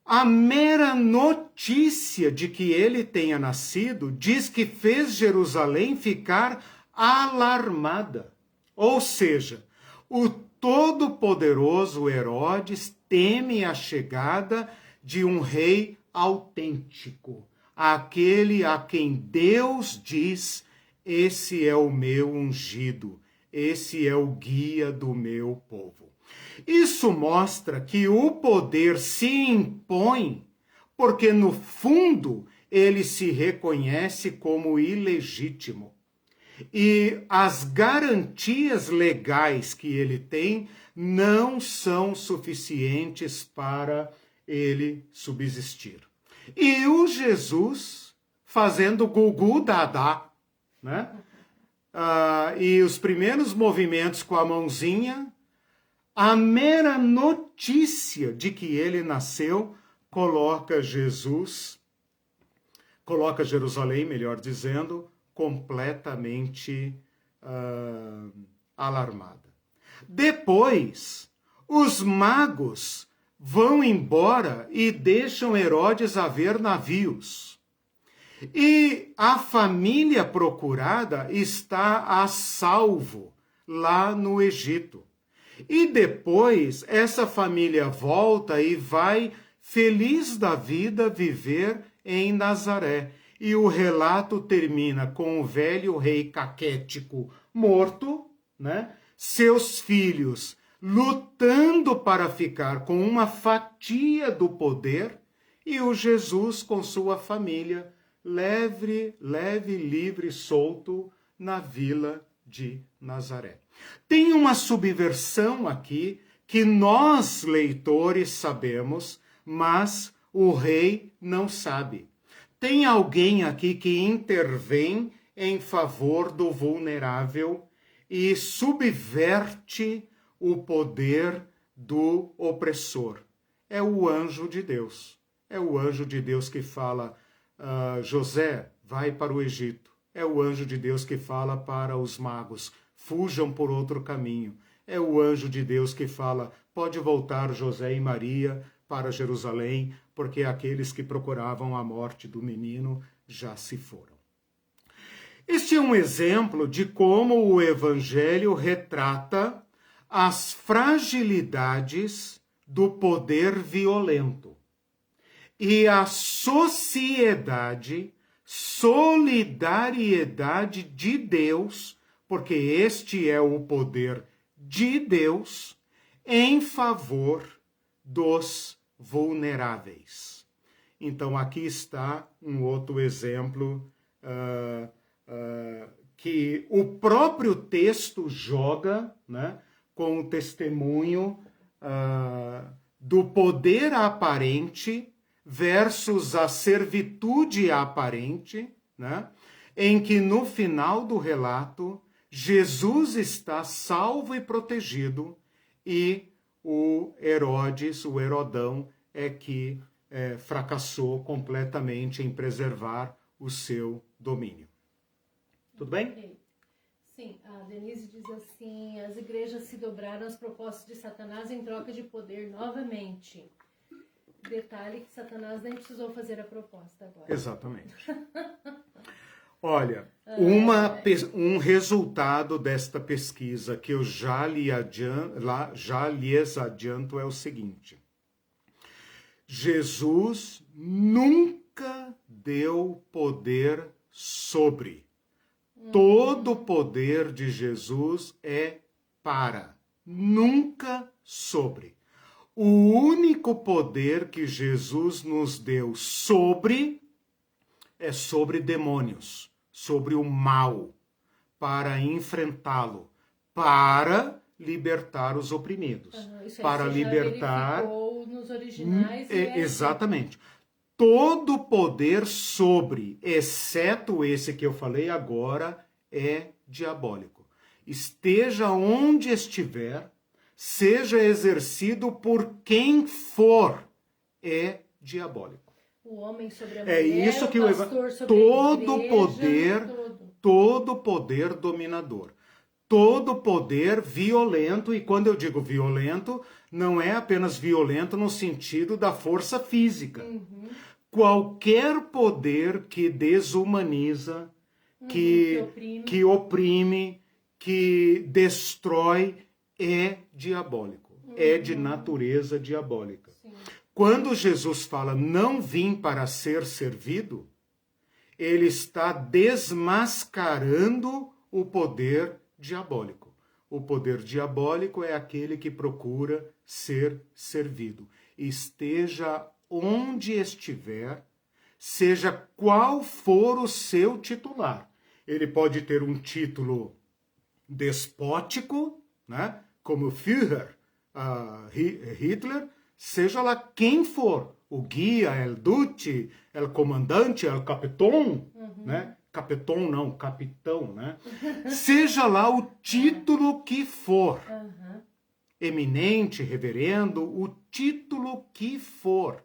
a mera notícia de que ele tenha nascido diz que fez Jerusalém ficar alarmada. Ou seja, o todo-poderoso Herodes teme a chegada de um rei autêntico, aquele a quem Deus diz: esse é o meu ungido, esse é o guia do meu povo. Isso mostra que o poder se impõe porque, no fundo, ele se reconhece como ilegítimo. E as garantias legais que ele tem não são suficientes para ele subsistir. E o Jesus fazendo gugu dadá, né? E os primeiros movimentos com a mãozinha, a mera notícia de que ele nasceu coloca Jerusalém, melhor dizendo, completamente alarmada. Depois, os magos vão embora e deixam Herodes a ver navios. E a família procurada está a salvo lá no Egito. E depois essa família volta e vai feliz da vida viver em Nazaré. E o relato termina com o velho rei caquético morto, né? Seus filhos lutando para ficar com uma fatia do poder, e o Jesus com sua família leve, livre, solto na vila de Nazaré. Tem uma subversão aqui que nós, leitores, sabemos, mas o rei não sabe. Tem alguém aqui que intervém em favor do vulnerável e subverte o poder do opressor. É o anjo de Deus. É o anjo de Deus que fala: José, vai para o Egito. É o anjo de Deus que fala para os magos: fujam por outro caminho. É o anjo de Deus que fala: pode voltar José e Maria para Jerusalém, porque aqueles que procuravam a morte do menino já se foram. Este é um exemplo de como o Evangelho retrata as fragilidades do poder violento e a solidariedade de Deus, porque este é o poder de Deus em favor dos vulneráveis. Então aqui está um outro exemplo que o próprio texto joga, né, com o testemunho do poder aparente versus a servitude aparente, né? Em que no final do relato, Jesus está salvo e protegido e o Herodes, o Herodão, é que fracassou completamente em preservar o seu domínio. Tudo bem?
Sim, a Denise diz assim, as igrejas se dobraram aos propósitos de Satanás em troca de poder novamente. Detalhe que Satanás nem precisou fazer a proposta agora.
Exatamente. Olha, um resultado desta pesquisa que eu já lhes adianto é o seguinte. Jesus nunca deu poder sobre. Todo o poder de Jesus é para, nunca sobre. O único poder que Jesus nos deu sobre é sobre demônios, sobre o mal, para enfrentá-lo, para libertar os oprimidos,
isso
para libertar
nos originais
exatamente. Todo poder sobre, exceto esse que eu falei agora, é diabólico. Esteja onde estiver, seja exercido por quem for, é diabólico.
O homem sobre a mulher,
é isso que
o pastor sobre
todo
a igreja,
poder, todo poder dominador, todo poder violento, e quando eu digo violento, não é apenas violento no sentido da força física. Qualquer poder que desumaniza, que oprime, que destrói, é diabólico. É de natureza diabólica. Sim. Quando Jesus fala, não vim para ser servido, ele está desmascarando o poder diabólico. O poder diabólico é aquele que procura ser servido. Esteja onde estiver, seja qual for o seu titular. Ele pode ter um título despótico, né? Como o Führer, Hitler, seja lá quem for, o guia, el duce, el comandante, el capitão, né? Capitão não, capitão, né? Seja lá o título que for, eminente, reverendo, o título que for,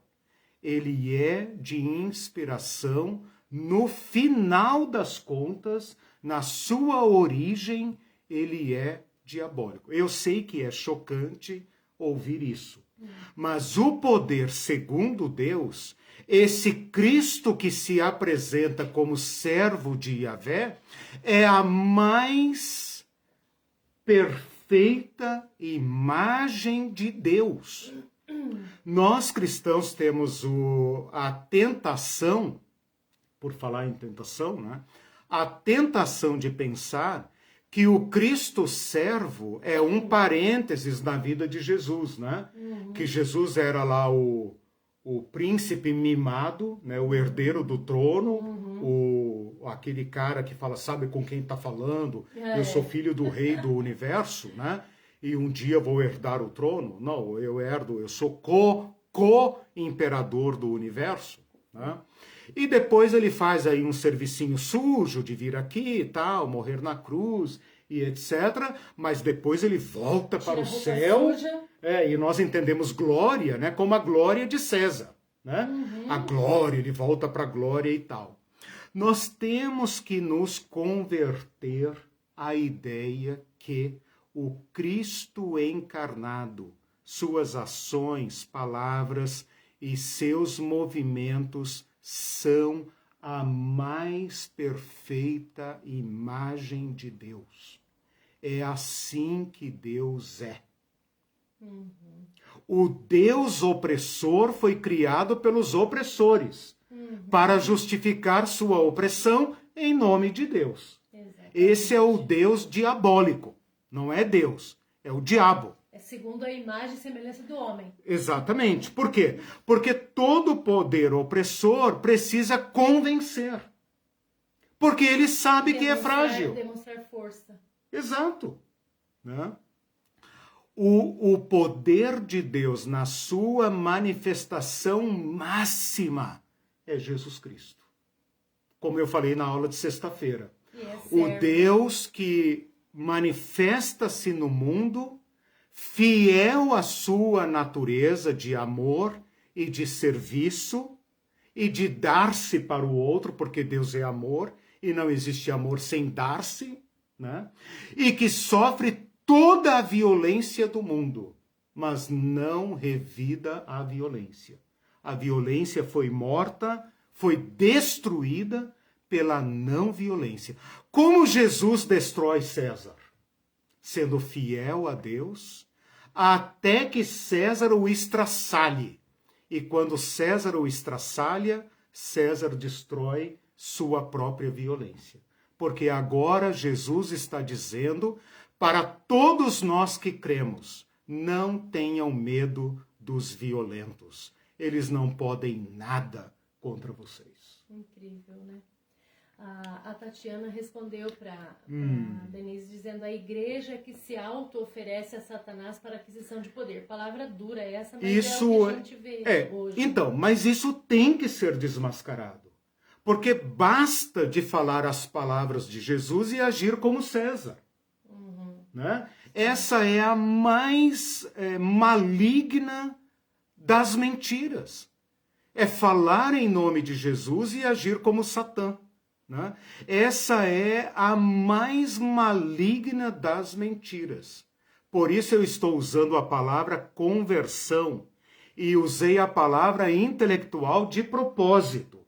ele é de inspiração, no final das contas, na sua origem, ele é diabólico. Eu sei que é chocante ouvir isso, mas o poder segundo Deus, esse Cristo que se apresenta como servo de Yahvé, é a mais perfeita imagem de Deus. Nós cristãos temos a tentação, por falar em tentação, né? A tentação de pensar que o Cristo servo é um parênteses na vida de Jesus, né? Que Jesus era lá o príncipe mimado, né? O herdeiro do trono, aquele cara que fala, sabe com quem está falando, eu sou filho do rei do universo, né? E um dia vou herdar o trono. Não, eu sou co-imperador do universo, né? E depois ele faz aí um servicinho sujo de vir aqui e tal, morrer na cruz e etc. Mas depois ele volta para o céu. E nós entendemos glória, né, como a glória de César, né? A glória, ele volta para a glória e tal. Nós temos que nos converter à ideia que o Cristo encarnado, suas ações, palavras e seus movimentos são a mais perfeita imagem de Deus. É assim que Deus é. O Deus opressor foi criado pelos opressores para justificar sua opressão em nome de Deus. Exatamente. Esse é o Deus diabólico. Não é Deus, é o diabo.
É segundo a imagem e semelhança do homem.
Exatamente. Por quê? Porque todo poder opressor precisa convencer. Porque ele sabe que é frágil.
Demonstrar força.
Exato. Né? o poder de Deus na sua manifestação máxima é Jesus Cristo. Como eu falei na aula de sexta-feira. O Deus que manifesta-se no mundo, fiel à sua natureza de amor e de serviço e de dar-se para o outro, porque Deus é amor e não existe amor sem dar-se, né? E que sofre toda a violência do mundo, mas não revida a violência. A violência foi morta, foi destruída pela não violência. Como Jesus destrói César? Sendo fiel a Deus, até que César o estraçalhe. E quando César o estraçalha, César destrói sua própria violência. Porque agora Jesus está dizendo para todos nós que cremos, não tenham medo dos violentos. Eles não podem nada contra vocês.
Incrível, né? A Tatiana respondeu para Denise dizendo: a igreja que se auto-oferece a Satanás para aquisição de poder. Palavra dura essa, mas
isso
é o que a gente vê hoje.
Então, mas isso tem que ser desmascarado. Porque basta de falar as palavras de Jesus e agir como César. Né? Essa é a mais maligna das mentiras. É falar em nome de Jesus e agir como Satã. Né? Essa é a mais maligna das mentiras. Por isso eu estou usando a palavra conversão e usei a palavra intelectual de propósito.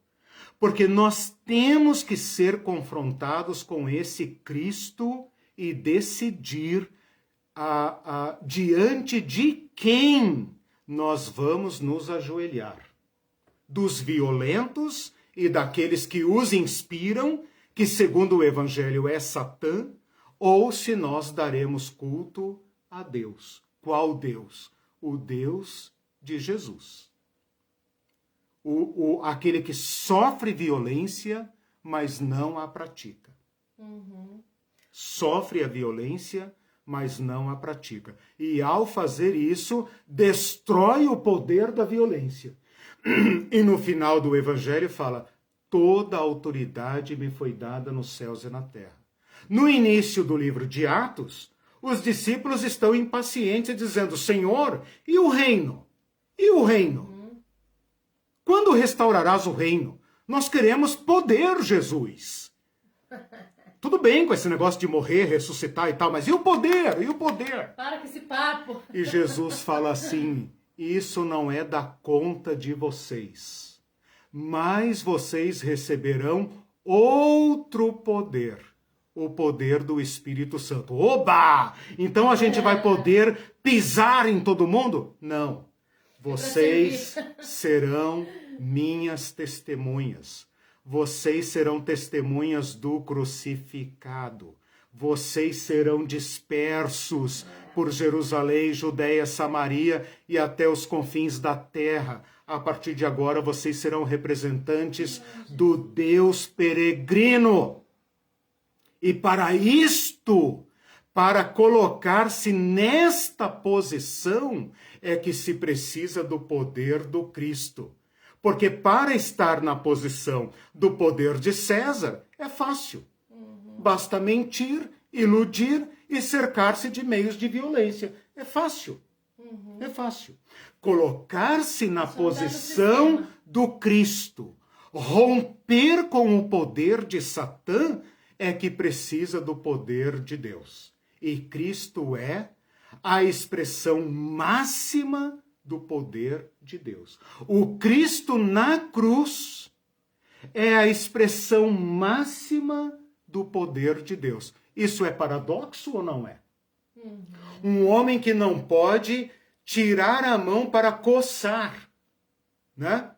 Porque nós temos que ser confrontados com esse Cristo e decidir diante de quem nós vamos nos ajoelhar. Dos violentos e daqueles que os inspiram, que segundo o Evangelho é Satã, ou se nós daremos culto a Deus. Qual Deus? O Deus de Jesus. Aquele que sofre violência, mas não a pratica. Sofre a violência, mas não a pratica. E ao fazer isso, destrói o poder da violência. E no final do Evangelho fala: toda a autoridade me foi dada nos céus e na terra. No início do livro de Atos, os discípulos estão impacientes dizendo: Senhor, e o reino? E o reino? Quando restaurarás o reino? Nós queremos poder, Jesus. Tudo bem com esse negócio de morrer, ressuscitar e tal, mas e o poder? E o poder?
Para com esse papo.
E Jesus fala assim: isso não é da conta de vocês, mas vocês receberão outro poder, o poder do Espírito Santo. Oba! Então a gente vai poder pisar em todo mundo? Não. Vocês serão minhas testemunhas. Vocês serão testemunhas do crucificado. Vocês serão dispersos por Jerusalém, Judeia, Samaria e até os confins da terra. A partir de agora, vocês serão representantes do Deus peregrino. E para isto, para colocar-se nesta posição, é que se precisa do poder do Cristo. Porque para estar na posição do poder de César, é fácil. Basta mentir, iludir e cercar-se de meios de violência. É fácil. É fácil. Colocar-se na posição do Cristo, romper com o poder de Satã, é que precisa do poder de Deus. E Cristo é a expressão máxima do poder de Deus. O Cristo na cruz é a expressão máxima do poder de Deus. Isso é paradoxo ou não é? Um homem que não pode tirar a mão para coçar, né?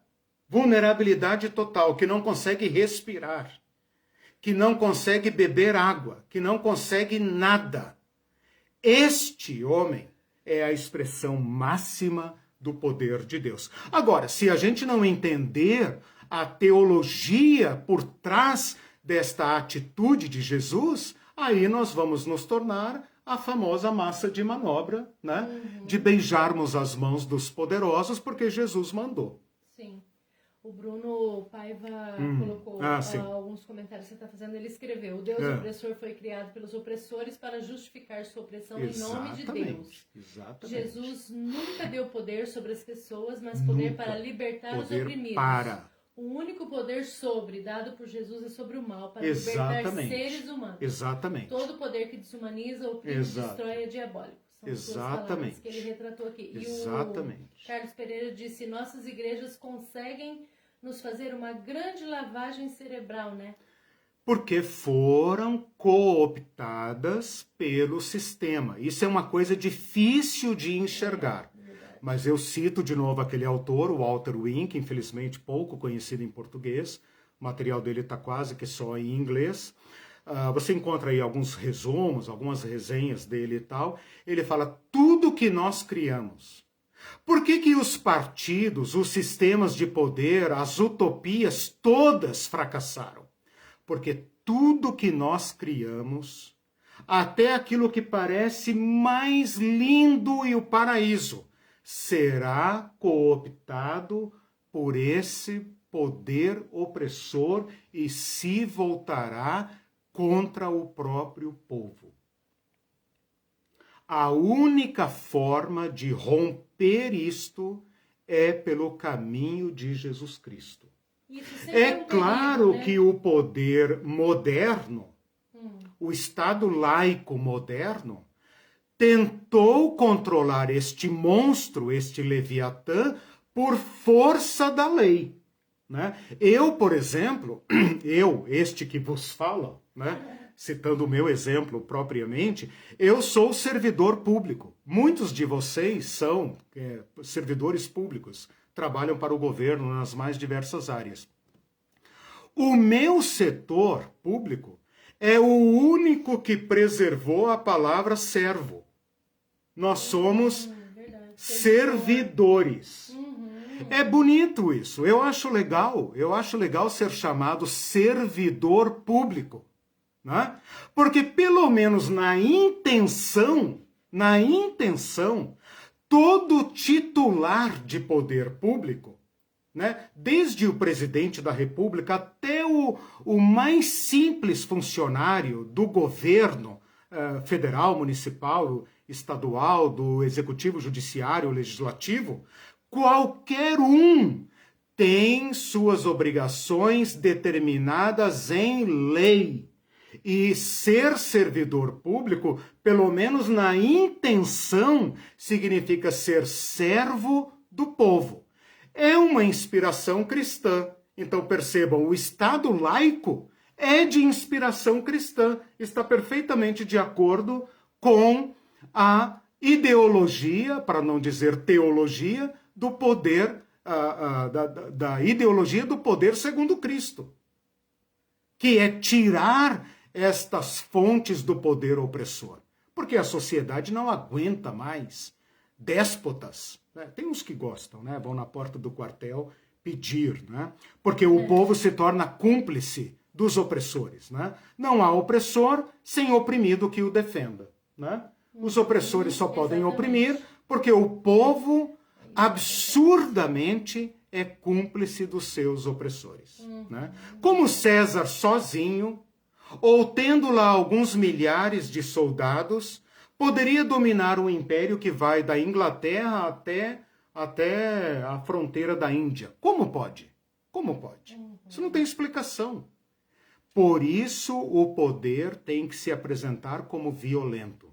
Vulnerabilidade total, que não consegue respirar, que não consegue beber água, que não consegue nada. Este homem é a expressão máxima do poder de Deus. Agora, se a gente não entender a teologia por trás desta atitude de Jesus, aí nós vamos nos tornar a famosa massa de manobra, né? De beijarmos as mãos dos poderosos, porque Jesus mandou.
Sim. O Bruno Paiva colocou alguns comentários que você está fazendo. Ele escreveu: o Deus opressor foi criado pelos opressores para justificar sua opressão em nome de Deus.
Exatamente.
Jesus nunca deu poder sobre as pessoas, mas poder para libertar os oprimidos. O único poder dado por Jesus é sobre o mal, para libertar seres humanos.
Exatamente.
Todo poder que desumaniza, oprime e destrói é diabólico. São suas palavras que ele retratou aqui.
Exatamente.
E o Carlos Pereira disse: nossas igrejas conseguem nos fazer uma grande lavagem cerebral, né?
Porque foram cooptadas pelo sistema. Isso é uma coisa difícil de enxergar. Mas eu cito de novo aquele autor, o Walter Wink, infelizmente pouco conhecido em português. O material dele está quase que só em inglês. Você encontra aí alguns resumos, algumas resenhas dele e tal. Ele fala: tudo que nós criamos. Por que os partidos, os sistemas de poder, as utopias todas fracassaram? Porque tudo que nós criamos, até aquilo que parece mais lindo e o paraíso, será cooptado por esse poder opressor e se voltará contra o próprio povo. A única forma de romper isto é pelo caminho de Jesus Cristo. É claro que o poder moderno, o Estado laico moderno, tentou controlar este monstro, este Leviatã, por força da lei. Né? Eu, por exemplo, este que vos falo, né? Citando o meu exemplo propriamente, eu sou servidor público. Muitos de vocês são servidores públicos, trabalham para o governo nas mais diversas áreas. O meu setor público é o único que preservou a palavra servo. Nós somos servidores. É bonito isso, eu acho legal ser chamado servidor público. Né? Porque pelo menos na intenção, todo titular de poder público, né? Desde o presidente da República até o mais simples funcionário do governo federal, municipal, estadual, do executivo, judiciário, legislativo, qualquer um tem suas obrigações determinadas em lei. E ser servidor público, pelo menos na intenção, significa ser servo do povo. É uma inspiração cristã. Então percebam, o Estado laico é de inspiração cristã. Está perfeitamente de acordo com a ideologia, para não dizer teologia, do poder, da ideologia do poder segundo Cristo. Que é tirar estas fontes do poder opressor. Porque a sociedade não aguenta mais déspotas. Né? Tem uns que gostam, né? Vão na porta do quartel pedir, né? Porque o povo se torna cúmplice dos opressores. Né? Não há opressor sem oprimido que o defenda. Né? Os opressores só podem oprimir porque o povo absurdamente é cúmplice dos seus opressores. Né? Como César sozinho, ou tendo lá alguns milhares de soldados, poderia dominar um império que vai da Inglaterra até a fronteira da Índia. Como pode? Como pode? Isso não tem explicação. Por isso o poder tem que se apresentar como violento,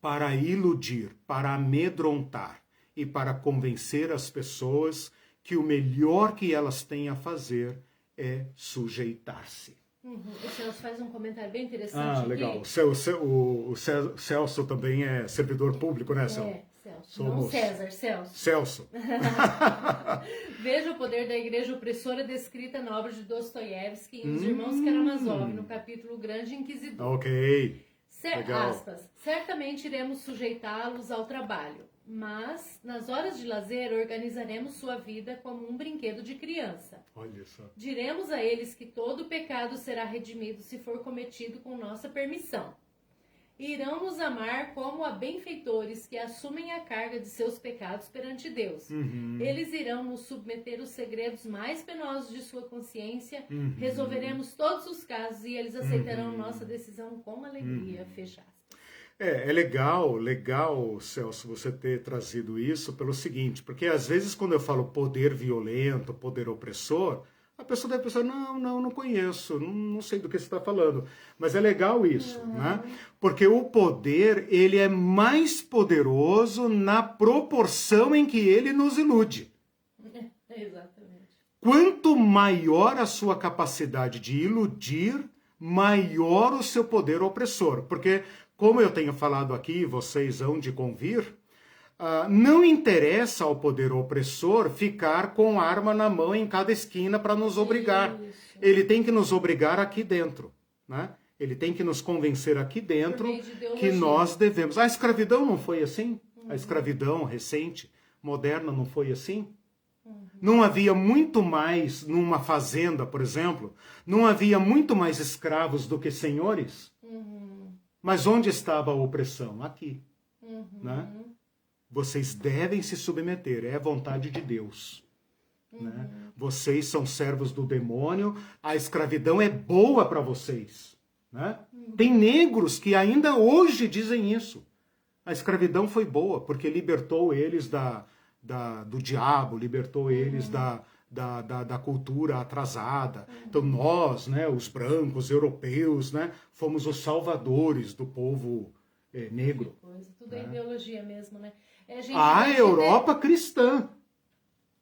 para iludir, para amedrontar e para convencer as pessoas que o melhor que elas têm a fazer é sujeitar-se.
O Celso faz um comentário bem interessante.
Legal. O Celso também é servidor público, né, Celso?
Celso.
Somos...
Não César, Celso.
Celso.
Veja o poder da igreja opressora descrita na obra de Dostoiévski e Os Irmãos Karamazov, no capítulo Grande Inquisidor.
Ok.
Aspas, certamente iremos sujeitá-los ao trabalho, mas nas horas de lazer organizaremos sua vida como um brinquedo de criança.
Olha só.
Diremos a eles que todo pecado será redimido se for cometido com nossa permissão. irão nos amar como a benfeitores que assumem a carga de seus pecados perante Deus. Eles irão nos submeter os segredos mais penosos de sua consciência, resolveremos todos os casos e eles aceitarão nossa decisão com alegria. Fecha aspas.
É legal, Celso, você ter trazido isso pelo seguinte, porque às vezes quando eu falo poder violento, poder opressor, a pessoa deve pensar, não conheço, não sei do que você está falando. Mas é legal isso, né? Porque o poder, ele é mais poderoso na proporção em que ele nos ilude.
Exatamente.
Quanto maior a sua capacidade de iludir, maior o seu poder opressor. Porque, como eu tenho falado aqui, vocês hão de convir, não interessa ao poder opressor ficar com arma na mão em cada esquina para nos obrigar. Isso. Ele tem que nos obrigar aqui dentro, né? Ele tem que nos convencer aqui dentro que nós devemos. A escravidão não foi assim? A escravidão recente, moderna, não foi assim? Não havia muito mais, numa fazenda, por exemplo, não havia muito mais escravos do que senhores? Mas onde estava a opressão? Aqui, né? Vocês devem se submeter, é a vontade de Deus. Né? Vocês são servos do demônio, a escravidão é boa para vocês. Né? Tem negros que ainda hoje dizem isso. A escravidão foi boa, porque libertou eles do diabo, libertou eles da cultura atrasada. Então nós, né, os brancos, europeus, né, fomos os salvadores do povo negro.
Tudo é ideologia mesmo, né?
A Europa cristã.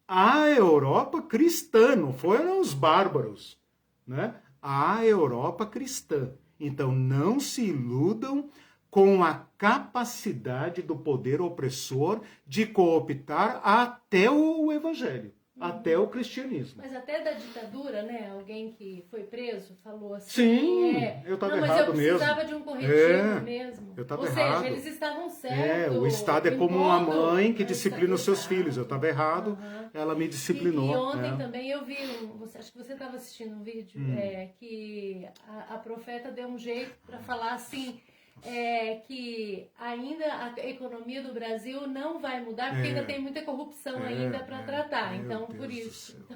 A Europa cristã, não foram os bárbaros, né? A Europa cristã. Então não se iludam com a capacidade do poder opressor de cooptar até o evangelho, até o cristianismo.
Mas até da ditadura, né? Alguém que foi preso falou assim...
Sim, eu estava errado mesmo.
Mas eu precisava de um corretivo mesmo.
Eu estava errado.
Ou seja, eles estavam certos.
O Estado é como uma mãe que disciplina os seus filhos. Eu estava errado, ela me disciplinou.
E ontem também eu vi, acho que você estava assistindo um vídeo, que a profeta deu um jeito para falar assim... que ainda a economia do Brasil não vai mudar, porque ainda tem muita corrupção ainda para tratar. Então, por isso.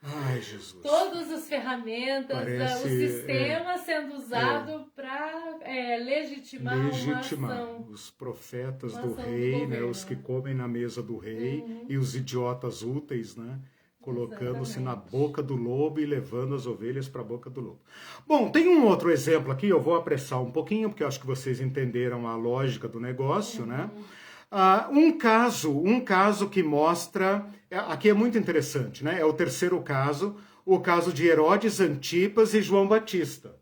Ai, Jesus.
Todas as ferramentas, o sistema sendo usado para legitimar uma ação.
Os profetas do rei, né, os que comem na mesa do rei, e os idiotas úteis, né? Colocando-se na boca do lobo e levando as ovelhas para a boca do lobo. Bom, tem um outro exemplo aqui, eu vou apressar um pouquinho, porque eu acho que vocês entenderam a lógica do negócio, né? Um caso que mostra... Aqui é muito interessante, né? É o terceiro caso, o caso de Herodes Antipas e João Batista,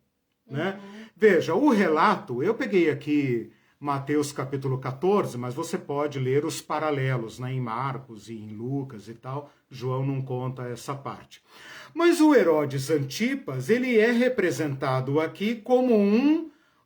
né? Veja, o relato, eu peguei aqui... Mateus capítulo 14, mas você pode ler os paralelos, né, em Marcos e em Lucas e tal. João não conta essa parte. Mas o Herodes Antipas, ele é representado aqui como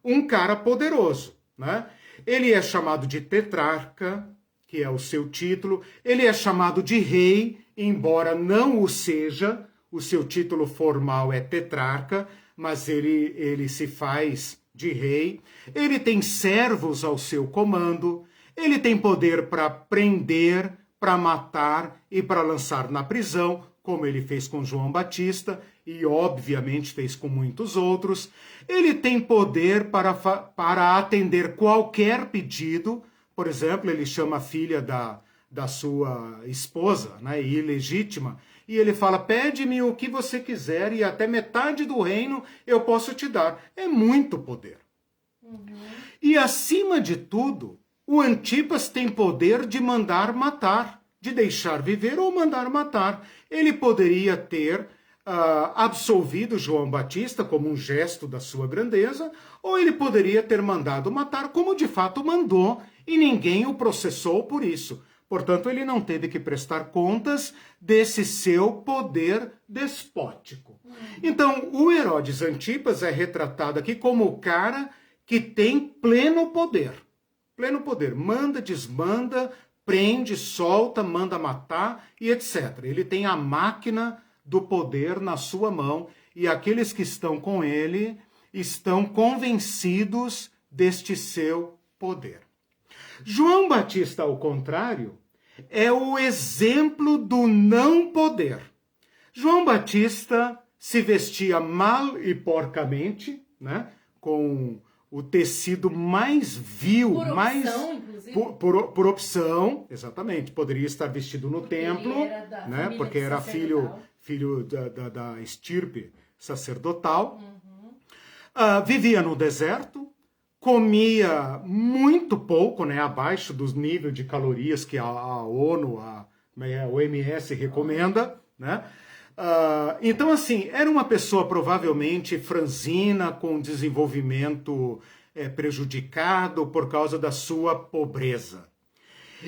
um cara poderoso, né? Ele é chamado de tetrarca, que é o seu título. Ele é chamado de rei, embora não o seja. O seu título formal é tetrarca, mas ele se faz... de rei, ele tem servos ao seu comando, ele tem poder para prender, para matar e para lançar na prisão, como ele fez com João Batista e obviamente fez com muitos outros. Ele tem poder para atender qualquer pedido, por exemplo, ele chama a filha da sua esposa, né, ilegítima, e ele fala, pede-me o que você quiser e até metade do reino eu posso te dar. É muito poder. E acima de tudo, o Antipas tem poder de mandar matar, de deixar viver ou mandar matar. Ele poderia ter absolvido João Batista como um gesto da sua grandeza, ou ele poderia ter mandado matar, como de fato mandou, e ninguém o processou por isso. Portanto, ele não teve que prestar contas desse seu poder despótico. Então, o Herodes Antipas é retratado aqui como o cara que tem pleno poder. Pleno poder. Manda, desmanda, prende, solta, manda matar e etc. Ele tem a máquina do poder na sua mão e aqueles que estão com ele estão convencidos deste seu poder. João Batista, ao contrário, é o exemplo do não poder. João Batista se vestia mal e porcamente, né, com o tecido mais vil,
por opção,
mais
inclusive.
Por opção, exatamente. Poderia estar vestido no templo, né, porque era filho da estirpe sacerdotal. Vivia no deserto, comia muito pouco, né, abaixo dos níveis de calorias que a ONU, a OMS recomenda, né? Então, assim, era uma pessoa provavelmente franzina, com desenvolvimento prejudicado por causa da sua pobreza.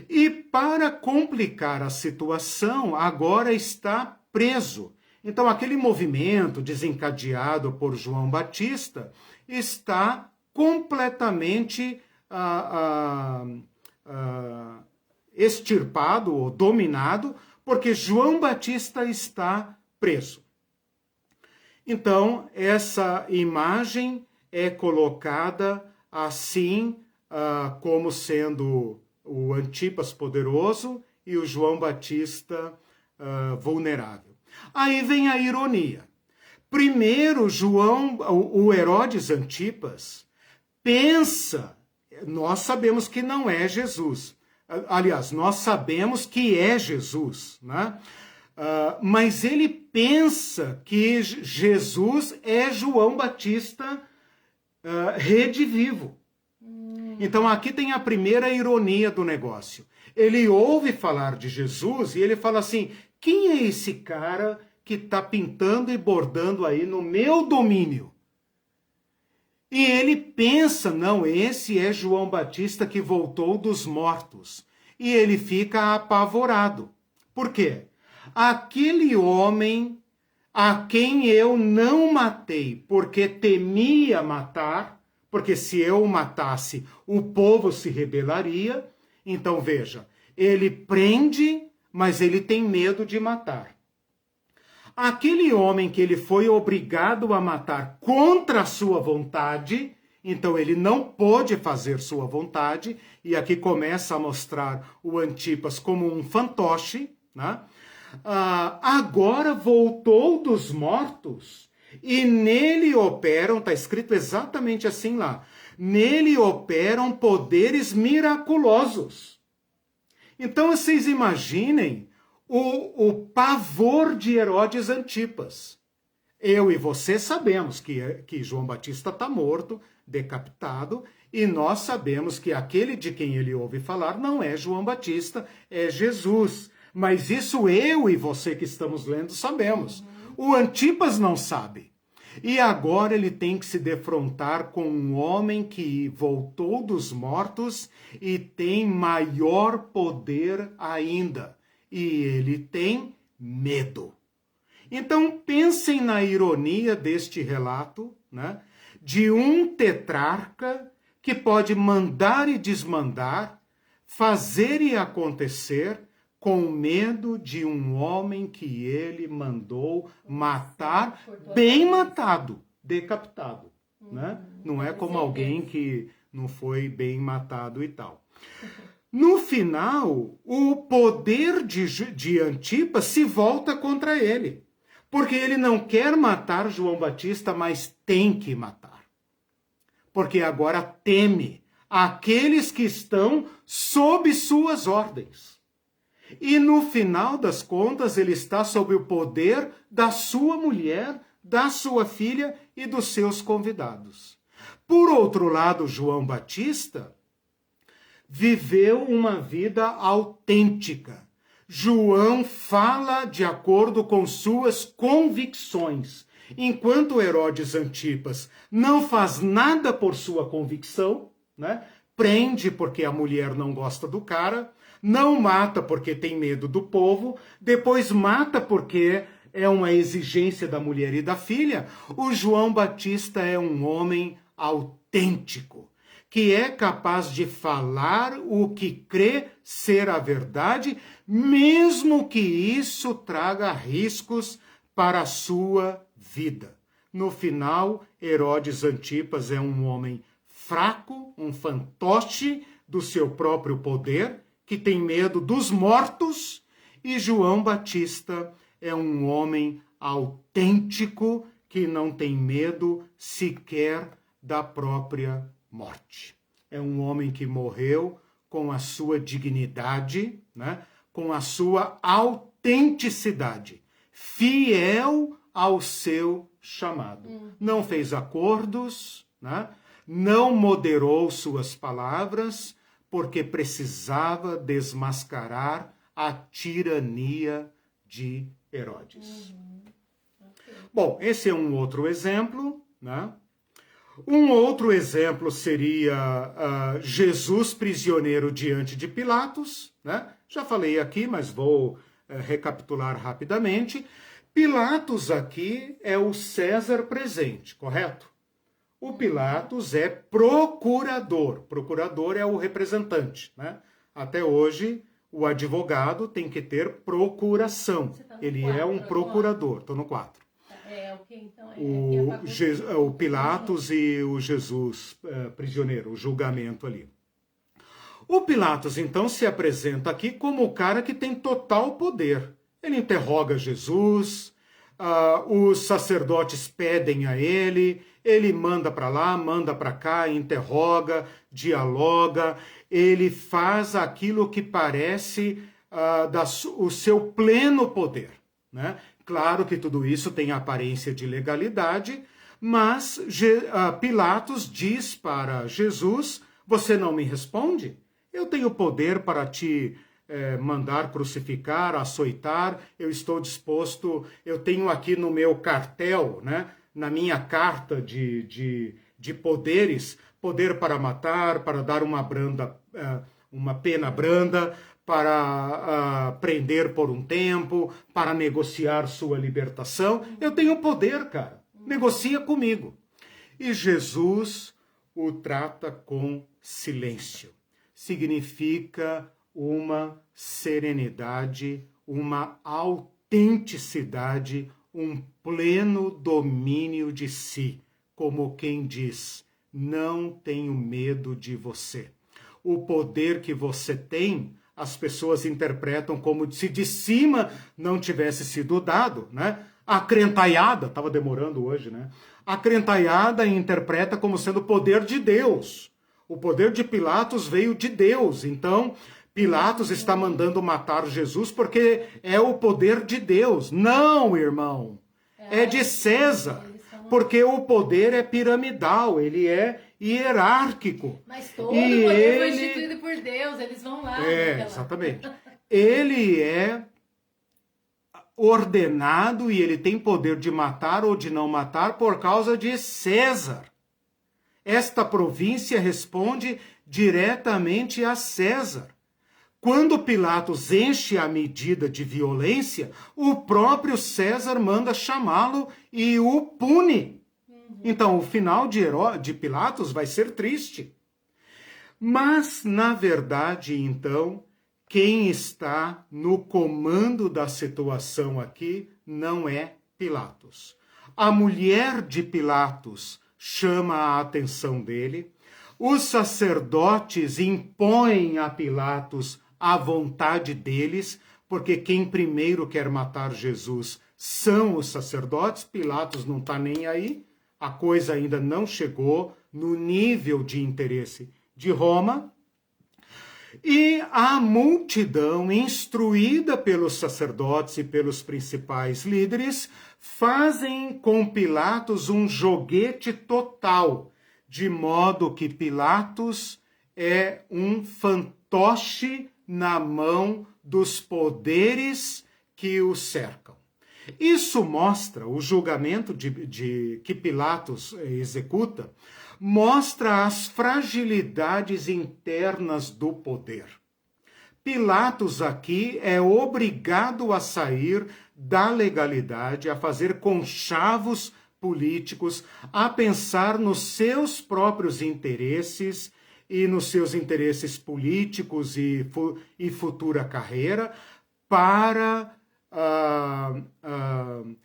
E para complicar a situação, agora está preso. Então, aquele movimento desencadeado por João Batista está completamente extirpado ou dominado, porque João Batista está preso. Então, essa imagem é colocada assim, como sendo o Antipas poderoso e o João Batista vulnerável. Aí vem a ironia. Primeiro, o Herodes Antipas pensa, nós sabemos que não é Jesus. Aliás, nós sabemos que é Jesus, né? Mas ele pensa que Jesus é João Batista redivivo. Então aqui tem a primeira ironia do negócio. Ele ouve falar de Jesus e ele fala assim, quem é esse cara que está pintando e bordando aí no meu domínio? E ele pensa, não, esse é João Batista que voltou dos mortos. E ele fica apavorado. Por quê? Aquele homem a quem eu não matei, porque temia matar, porque se eu o matasse, o povo se rebelaria. Então, veja, ele prende, mas ele tem medo de matar. Aquele homem que ele foi obrigado a matar contra a sua vontade, então ele não pôde fazer sua vontade, e aqui começa a mostrar o Antipas como um fantoche, né? Agora voltou dos mortos, e nele operam, está escrito exatamente assim lá, nele operam poderes miraculosos. Então vocês imaginem o pavor de Herodes Antipas. Eu e você sabemos que João Batista está morto, decapitado, e nós sabemos que aquele de quem ele ouve falar não é João Batista, é Jesus. Mas isso eu e você que estamos lendo sabemos. O Antipas não sabe. E agora ele tem que se defrontar com um homem que voltou dos mortos e tem maior poder ainda. E ele tem medo. Então pensem na ironia deste relato, né? De um tetrarca que pode mandar e desmandar, fazer e acontecer, com medo de um homem que ele mandou matar, bem matado, decapitado. Né? Não é como alguém que não foi bem matado e tal. No final, o poder de Antipas se volta contra ele. Porque ele não quer matar João Batista, mas tem que matar. Porque agora teme aqueles que estão sob suas ordens. E no final das contas, ele está sob o poder da sua mulher, da sua filha e dos seus convidados. Por outro lado, João Batista viveu uma vida autêntica. João fala de acordo com suas convicções, enquanto Herodes Antipas não faz nada por sua convicção, né? Prende porque a mulher não gosta do cara, não mata porque tem medo do povo, depois mata porque é uma exigência da mulher e da filha. O João Batista é um homem autêntico, que é capaz de falar o que crê ser a verdade, mesmo que isso traga riscos para a sua vida. No final, Herodes Antipas é um homem fraco, um fantoche do seu próprio poder, que tem medo dos mortos, e João Batista é um homem autêntico que não tem medo sequer da própria morte. É um homem que morreu com a sua dignidade, né? Com a sua autenticidade, fiel ao seu chamado. Não fez acordos, né? Não moderou suas palavras, porque precisava desmascarar a tirania de Herodes. Bom, esse é um outro exemplo, né? Um outro exemplo seria Jesus prisioneiro diante de Pilatos, né? Já falei aqui, mas vou recapitular rapidamente. Pilatos aqui é o César presente, correto? O Pilatos é procurador. Procurador é o representante, né? Até hoje, o advogado tem que ter procuração. Ele é um procurador. Estou no 4.
O que então
O Pilatos e o Jesus prisioneiro, o julgamento ali. O Pilatos, então, se apresenta aqui como o cara que tem total poder. Ele interroga Jesus, os sacerdotes pedem a ele manda para lá, manda para cá, interroga, dialoga, ele faz aquilo que parece o seu pleno poder, né? Claro que tudo isso tem aparência de legalidade, mas Pilatos diz para Jesus: você não me responde? Eu tenho poder para te mandar crucificar, açoitar, eu estou disposto, eu tenho aqui no meu cartel, né, na minha carta de poderes, poder para matar, para dar uma pena branda, para prender por um tempo, para negociar sua libertação. Eu tenho poder, cara. Negocia comigo. E Jesus o trata com silêncio. Significa uma serenidade, uma autenticidade, um pleno domínio de si. Como quem diz, não tenho medo de você. O poder que você tem, as pessoas interpretam como se de cima não tivesse sido dado, né? A crentaiada, estava demorando hoje, né? A crentaiada interpreta como sendo o poder de Deus. O poder de Pilatos veio de Deus. Então, Pilatos está mandando matar Jesus porque é o poder de Deus. Não, irmão. É de César. Porque o poder é piramidal, ele é hierárquico.
Mas todo o poder foi instituído por Deus, eles vão lá.
Exatamente. Ele é ordenado e ele tem poder de matar ou de não matar por causa de César. Esta província responde diretamente a César. Quando Pilatos enche a medida de violência, o próprio César manda chamá-lo e o pune. Então, o final de Pilatos vai ser triste. Mas, na verdade, então, quem está no comando da situação aqui não é Pilatos. A mulher de Pilatos chama a atenção dele. Os sacerdotes impõem a Pilatos a vontade deles, porque quem primeiro quer matar Jesus são os sacerdotes. Pilatos não está nem aí, a coisa ainda não chegou no nível de interesse de Roma. E a multidão, instruída pelos sacerdotes e pelos principais líderes, fazem com Pilatos um joguete total, de modo que Pilatos é um fantoche na mão dos poderes que o cercam. Isso mostra, o julgamento que Pilatos executa, mostra as fragilidades internas do poder. Pilatos aqui é obrigado a sair da legalidade, a fazer conchavos políticos, a pensar nos seus próprios interesses e nos seus interesses políticos e futura carreira para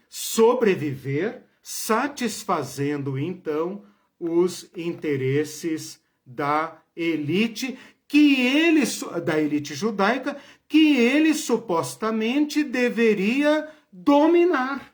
sobreviver, satisfazendo então os interesses da elite judaica, que ele supostamente deveria dominar.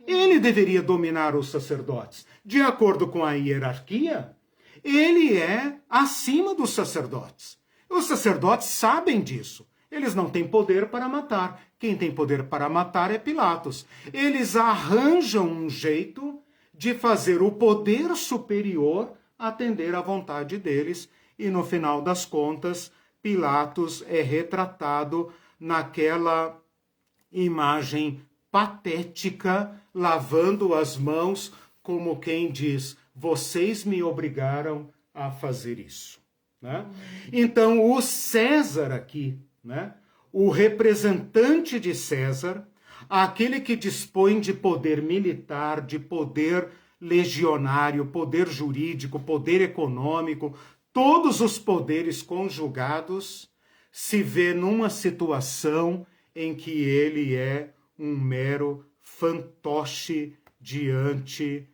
Ele deveria dominar os sacerdotes. De acordo com a hierarquia, ele é acima dos sacerdotes. Os sacerdotes sabem disso. Eles não têm poder para matar. Quem tem poder para matar é Pilatos. Eles arranjam um jeito de fazer o poder superior atender à vontade deles. E no final das contas, Pilatos é retratado naquela imagem patética, lavando as mãos, como quem diz: vocês me obrigaram a fazer isso. Né? Então, o César aqui, né? O representante de César, aquele que dispõe de poder militar, de poder legionário, poder jurídico, poder econômico, todos os poderes conjugados, se vê numa situação em que ele é um mero fantoche diante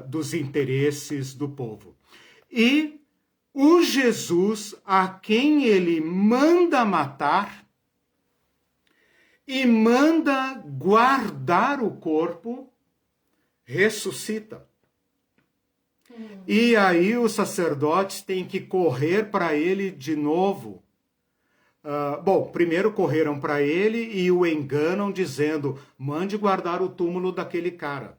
dos interesses do povo. E o Jesus a quem ele manda matar e manda guardar o corpo, ressuscita. E aí os sacerdotes têm que correr para ele de novo. Primeiro correram para ele e o enganam dizendo: mande guardar o túmulo daquele cara.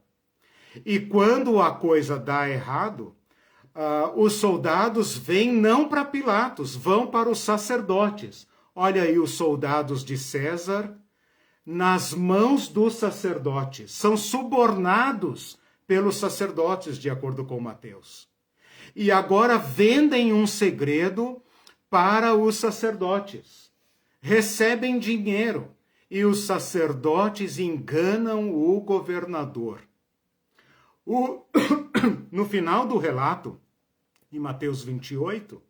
E quando a coisa dá errado, os soldados vêm não para Pilatos, vão para os sacerdotes. Olha aí os soldados de César nas mãos dos sacerdotes. São subornados pelos sacerdotes, de acordo com Mateus. E agora vendem um segredo para os sacerdotes. Recebem dinheiro e os sacerdotes enganam o governador. No final do relato, em Mateus 28,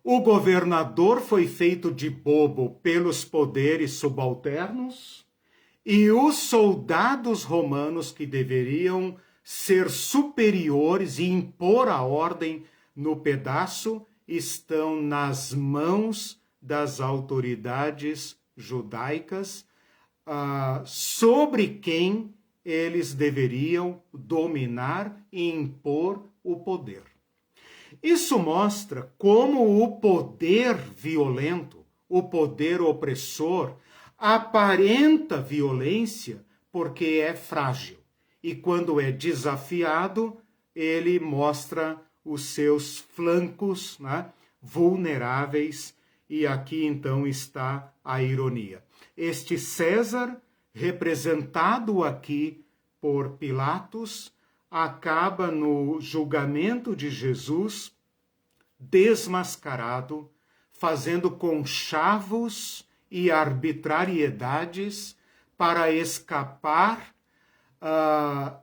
o governador foi feito de bobo pelos poderes subalternos e os soldados romanos que deveriam ser superiores e impor a ordem no pedaço estão nas mãos das autoridades judaicas, sobre quem eles deveriam dominar e impor o poder. Isso mostra como o poder violento, o poder opressor, aparenta violência porque é frágil. E quando é desafiado, ele mostra os seus flancos, né, vulneráveis. E aqui então está a ironia. Este César, representado aqui por Pilatos, acaba no julgamento de Jesus desmascarado, fazendo conchavos e arbitrariedades para escapar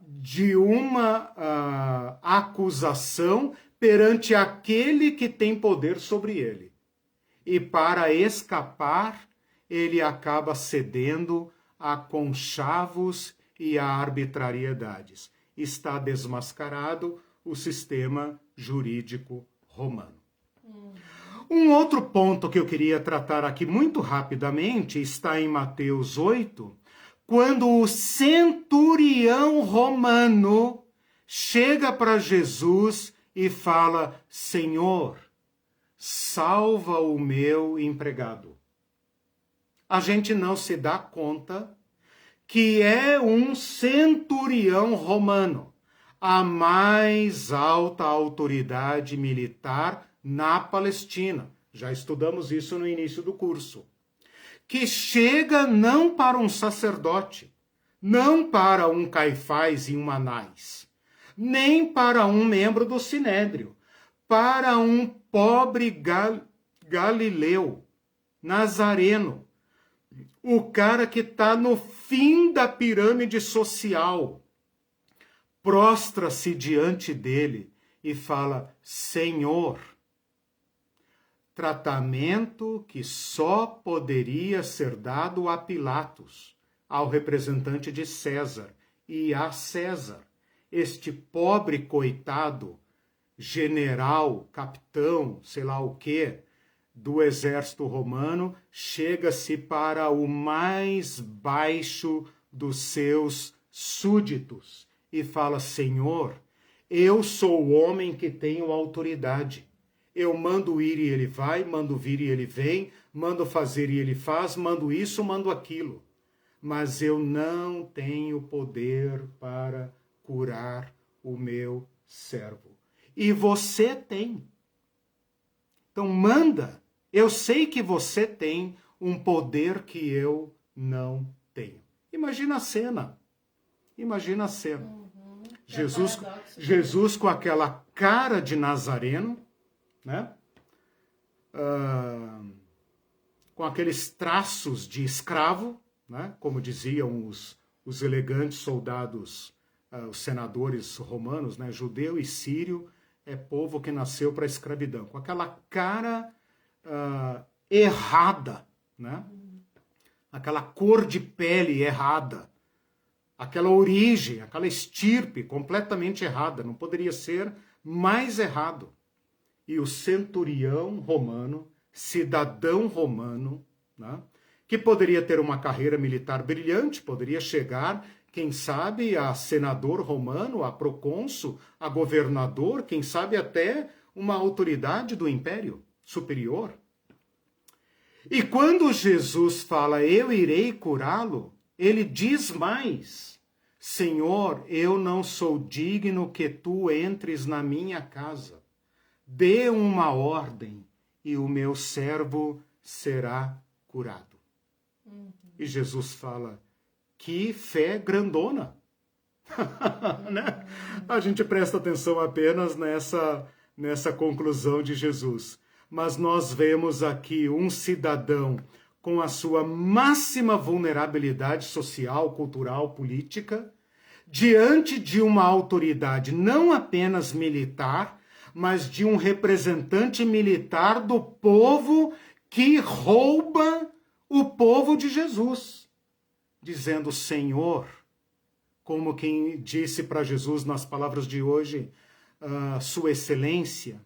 de uma acusação perante aquele que tem poder sobre ele. E para escapar, ele acaba cedendo a conchavos e a arbitrariedades. Está desmascarado o sistema jurídico romano. Um outro ponto que eu queria tratar aqui muito rapidamente está em Mateus 8, quando o centurião romano chega para Jesus e fala: Senhor, salva o meu empregado. A gente não se dá conta que é um centurião romano, a mais alta autoridade militar na Palestina. Já estudamos isso no início do curso. Que chega não para um sacerdote, não para um Caifás e um Anás, nem para um membro do Sinédrio, para um pobre galileu, nazareno, o cara que está no fim da pirâmide social, prostra-se diante dele e fala: Senhor, tratamento que só poderia ser dado a Pilatos, ao representante de César, e a César. Este pobre coitado, general, capitão, sei lá o quê, do exército romano, chega-se para o mais baixo dos seus súditos e fala: Senhor, eu sou o homem que tenho autoridade. Eu mando ir e ele vai, mando vir e ele vem, mando fazer e ele faz, mando isso, mando aquilo. Mas eu não tenho poder para curar o meu servo. E você tem. Então manda. Eu sei que você tem um poder que eu não tenho. Imagina a cena. Imagina a cena. Jesus com aquela cara de nazareno, né? Com aqueles traços de escravo, né? Como diziam os elegantes soldados, os senadores romanos, né? Judeu e sírio é povo que nasceu para a escravidão. Com aquela cara errada, né? Aquela cor de pele errada, aquela origem, aquela estirpe completamente errada, não poderia ser mais errado. E o centurião romano, cidadão romano, né, que poderia ter uma carreira militar brilhante, poderia chegar, quem sabe, a senador romano, a procônsul, a governador, quem sabe até uma autoridade do império superior. E quando Jesus fala, eu irei curá-lo, ele diz mais: Senhor, eu não sou digno que tu entres na minha casa. Dê uma ordem e o meu servo será curado. E Jesus fala, que fé grandona. Né? A gente presta atenção apenas nessa conclusão de Jesus. Mas nós vemos aqui um cidadão com a sua máxima vulnerabilidade social, cultural, política, diante de uma autoridade não apenas militar, mas de um representante militar do povo que rouba o povo de Jesus, dizendo, Senhor, como quem disse para Jesus nas palavras de hoje, Sua Excelência,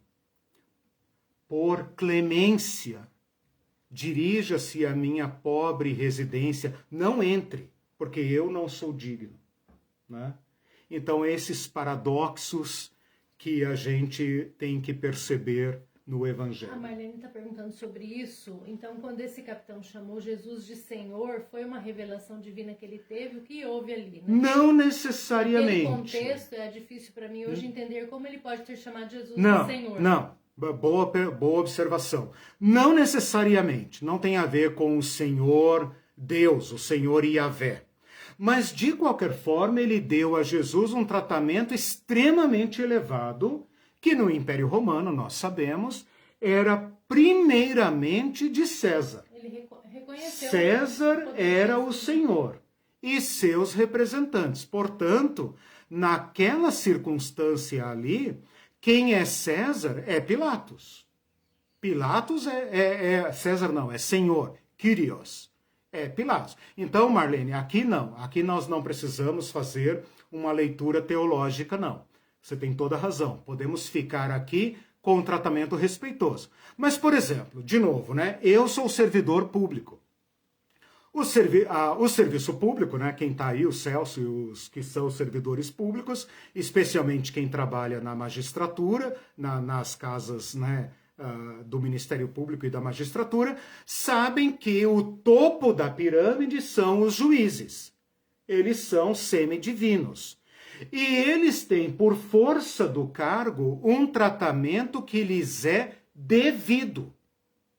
por clemência, dirija-se à minha pobre residência, não entre, porque eu não sou digno. Né? Então, esses paradoxos que a gente tem que perceber no Evangelho.
A Marlene está perguntando sobre isso. Então, quando esse capitão chamou Jesus de Senhor, foi uma revelação divina que ele teve? O que houve ali? Né?
Não necessariamente.
Naquele contexto, é difícil para mim hoje entender como ele pode ter chamado Jesus
de
Senhor.
Não. Boa observação. Não necessariamente. Não tem a ver com o Senhor Deus, o Senhor Yahvé. Mas, de qualquer forma, ele deu a Jesus um tratamento extremamente elevado, que no Império Romano, nós sabemos, era primeiramente de César.
Ele reconheceu.
César era o Senhor e seus representantes. Portanto, naquela circunstância ali, quem é César é Pilatos. Pilatos César não, é Senhor, Kyrios. É Pilatos. Então, Marlene, aqui não. Aqui nós não precisamos fazer uma leitura teológica, não. Você tem toda a razão. Podemos ficar aqui com um tratamento respeitoso. Mas, por exemplo, de novo, né? Eu sou servidor público. O serviço público, né? Quem está aí, o Celso e os que são servidores públicos, especialmente quem trabalha na magistratura, nas casas, né? Do Ministério Público e da magistratura, sabem que o topo da pirâmide são os juízes. Eles são semidivinos. E eles têm, por força do cargo, um tratamento que lhes é devido.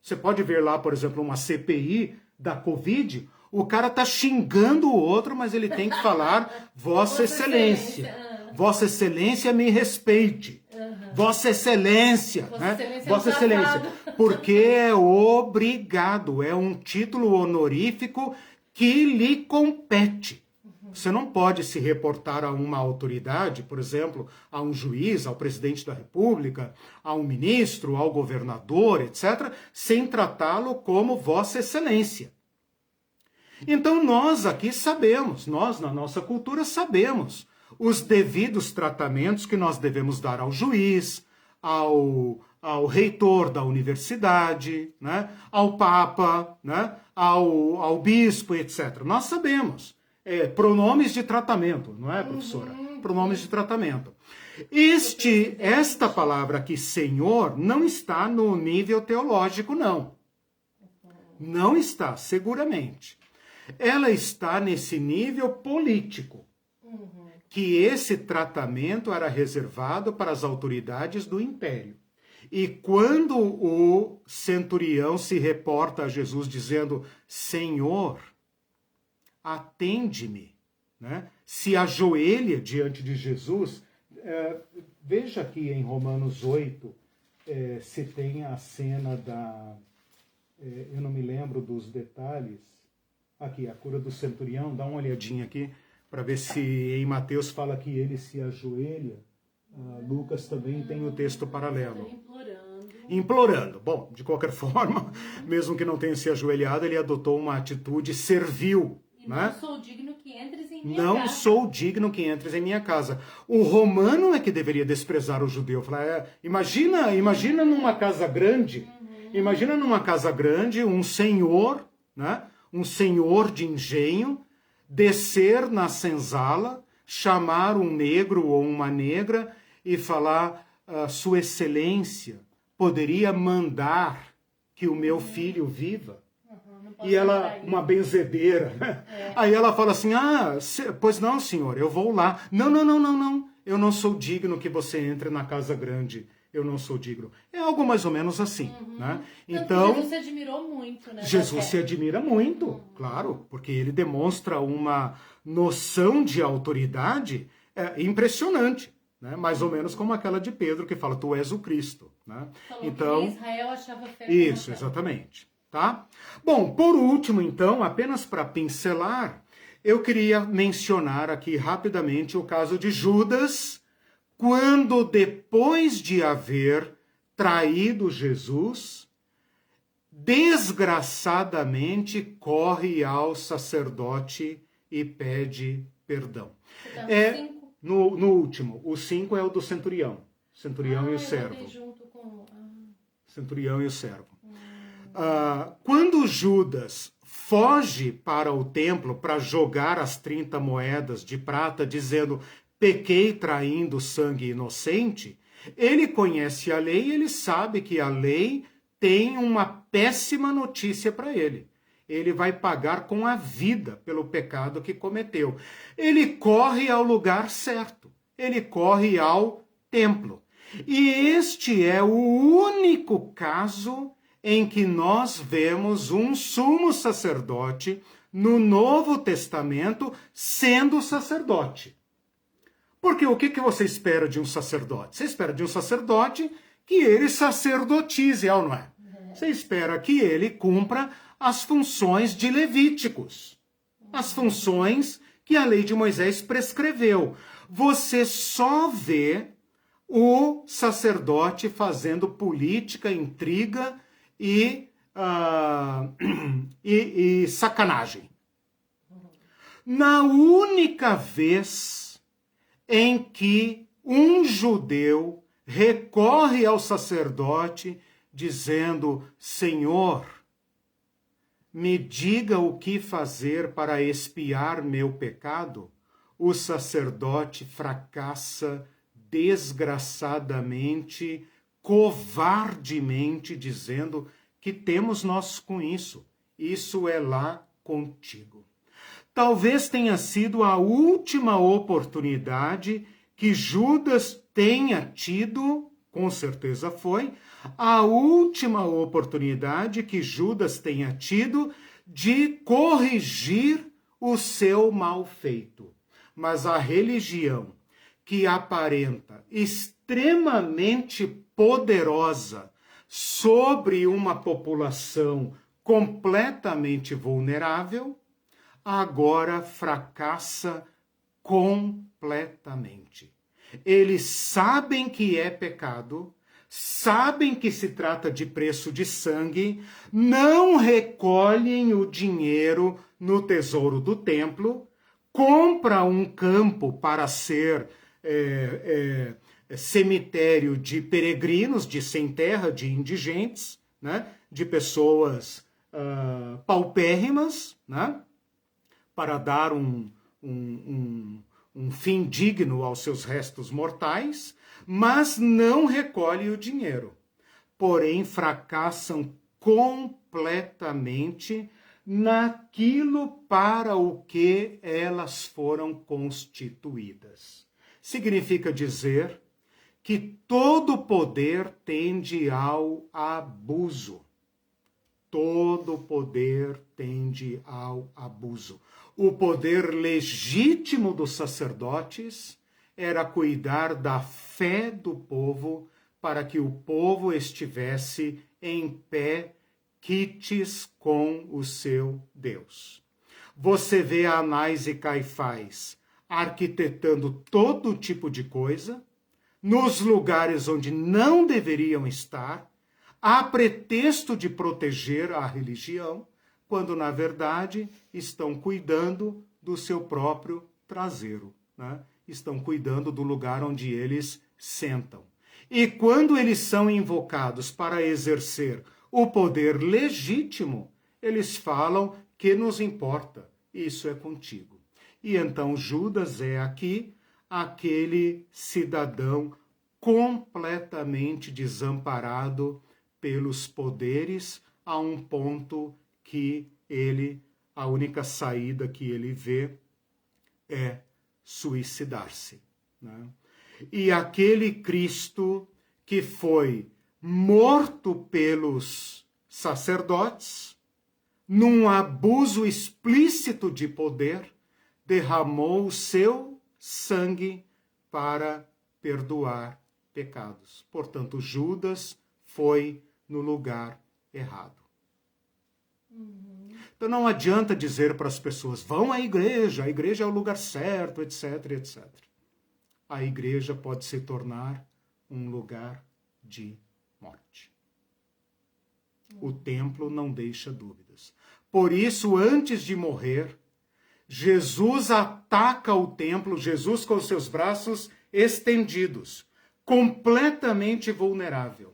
Você pode ver lá, por exemplo, uma CPI da Covid, o cara está xingando o outro, mas ele tem que falar Vossa Excelência. Vossa Excelência me respeite. Vossa Excelência. Vossa Excelência. Porque é obrigado, é um título honorífico que lhe compete. Você não pode se reportar a uma autoridade, por exemplo, a um juiz, ao presidente da República, a um ministro, ao governador, etc., sem tratá-lo como Vossa Excelência. Então nós aqui sabemos, nós na nossa cultura sabemos os devidos tratamentos que nós devemos dar ao juiz, ao reitor da universidade, né? Ao papa, né? ao bispo, etc. Nós sabemos. Pronomes de tratamento, não é, professora? Pronomes de tratamento. Esta palavra aqui, Senhor, não está no nível teológico, não. Não está, seguramente. Ela está nesse nível político, que esse tratamento era reservado para as autoridades do império. E quando o centurião se reporta a Jesus dizendo, Senhor, atende-me, né? Se ajoelha diante de Jesus. Veja aqui em Romanos 8, se tem a cena da... eu não me lembro dos detalhes. Aqui, a cura do centurião, dá uma olhadinha aqui, para ver se em Mateus fala que ele se ajoelha. Lucas também tem o texto paralelo. Implorando. Bom, de qualquer forma, mesmo que não tenha se ajoelhado, ele adotou uma atitude servil.
Não sou digno que entres em minha casa.
Não sou digno que entres em minha casa. O romano é que deveria desprezar o judeu. Falar, imagina numa casa grande, imagina numa casa grande um senhor, né? Um senhor de engenho, descer na senzala, chamar um negro ou uma negra e falar, Sua Excelência, poderia mandar que o meu filho viva? E ela, uma benzedeira. Aí ela fala assim, pois não, senhor, eu vou lá. Não. Eu não sou digno que você entre na casa grande. Eu não sou digno. É algo mais ou menos assim, né? Então,
Jesus se admirou muito, né?
Jesus se admira muito, claro, porque ele demonstra uma noção de autoridade impressionante, né? Mais ou menos como aquela de Pedro, que fala, tu és o Cristo, né?
Falou
então,
que Israel achava fé.
Isso, exatamente. Tá? Bom, por último, então, apenas para pincelar, eu queria mencionar aqui rapidamente o caso de Judas, quando depois de haver traído Jesus, desgraçadamente corre ao sacerdote e pede perdão. No último, o 5 é o do centurião. Centurião e o servo. Centurião e o servo. Quando Judas foge para o templo para jogar as 30 moedas de prata, dizendo, pequei traindo sangue inocente, ele conhece a lei e ele sabe que a lei tem uma péssima notícia para ele. Ele vai pagar com a vida pelo pecado que cometeu. Ele corre ao lugar certo. Ele corre ao templo. E este é o único caso em que nós vemos um sumo sacerdote no Novo Testamento sendo sacerdote. Porque o que você espera de um sacerdote? Você espera de um sacerdote que ele sacerdotize, não é? Você espera que ele cumpra as funções de Levíticos, as funções que a lei de Moisés prescreveu. Você só vê o sacerdote fazendo política, intriga e sacanagem. Na única vez em que um judeu recorre ao sacerdote dizendo, Senhor, me diga o que fazer para expiar meu pecado, o sacerdote fracassa desgraçadamente, covardemente, dizendo que temos nós com isso. Isso é lá contigo. Talvez tenha sido a última oportunidade que Judas tenha tido, com certeza foi, a última oportunidade que Judas tenha tido de corrigir o seu mal feito. Mas a religião que aparenta extremamente poderosa sobre uma população completamente vulnerável, agora fracassa completamente. Eles sabem que é pecado, sabem que se trata de preço de sangue, não recolhem o dinheiro no tesouro do templo, compra um campo para ser cemitério de peregrinos, de sem terra, de indigentes, né? De pessoas paupérrimas, né? Para dar um fim digno aos seus restos mortais, mas não recolhe o dinheiro. Porém, fracassam completamente naquilo para o que elas foram constituídas. Significa dizer que todo poder tende ao abuso. Todo poder tende ao abuso. O poder legítimo dos sacerdotes era cuidar da fé do povo para que o povo estivesse em pé, quites com o seu Deus. Você vê Anás e Caifás arquitetando todo tipo de coisa, nos lugares onde não deveriam estar, a pretexto de proteger a religião, quando na verdade estão cuidando do seu próprio traseiro, né? Estão cuidando do lugar onde eles sentam. E quando eles são invocados para exercer o poder legítimo, eles falam que nos importa, isso é contigo. E então Judas é aqui aquele cidadão completamente desamparado pelos poderes, a um ponto que a única saída que ele vê é suicidar-se, né? E aquele Cristo que foi morto pelos sacerdotes, num abuso explícito de poder, derramou o seu sangue para perdoar pecados. Portanto, Judas foi no lugar errado. Então não adianta dizer para as pessoas, vão à igreja, a igreja é o lugar certo, etc, etc. A igreja pode se tornar um lugar de morte. O templo não deixa dúvidas. Por isso, antes de morrer, Jesus ataca o templo, Jesus com os seus braços estendidos, completamente vulnerável,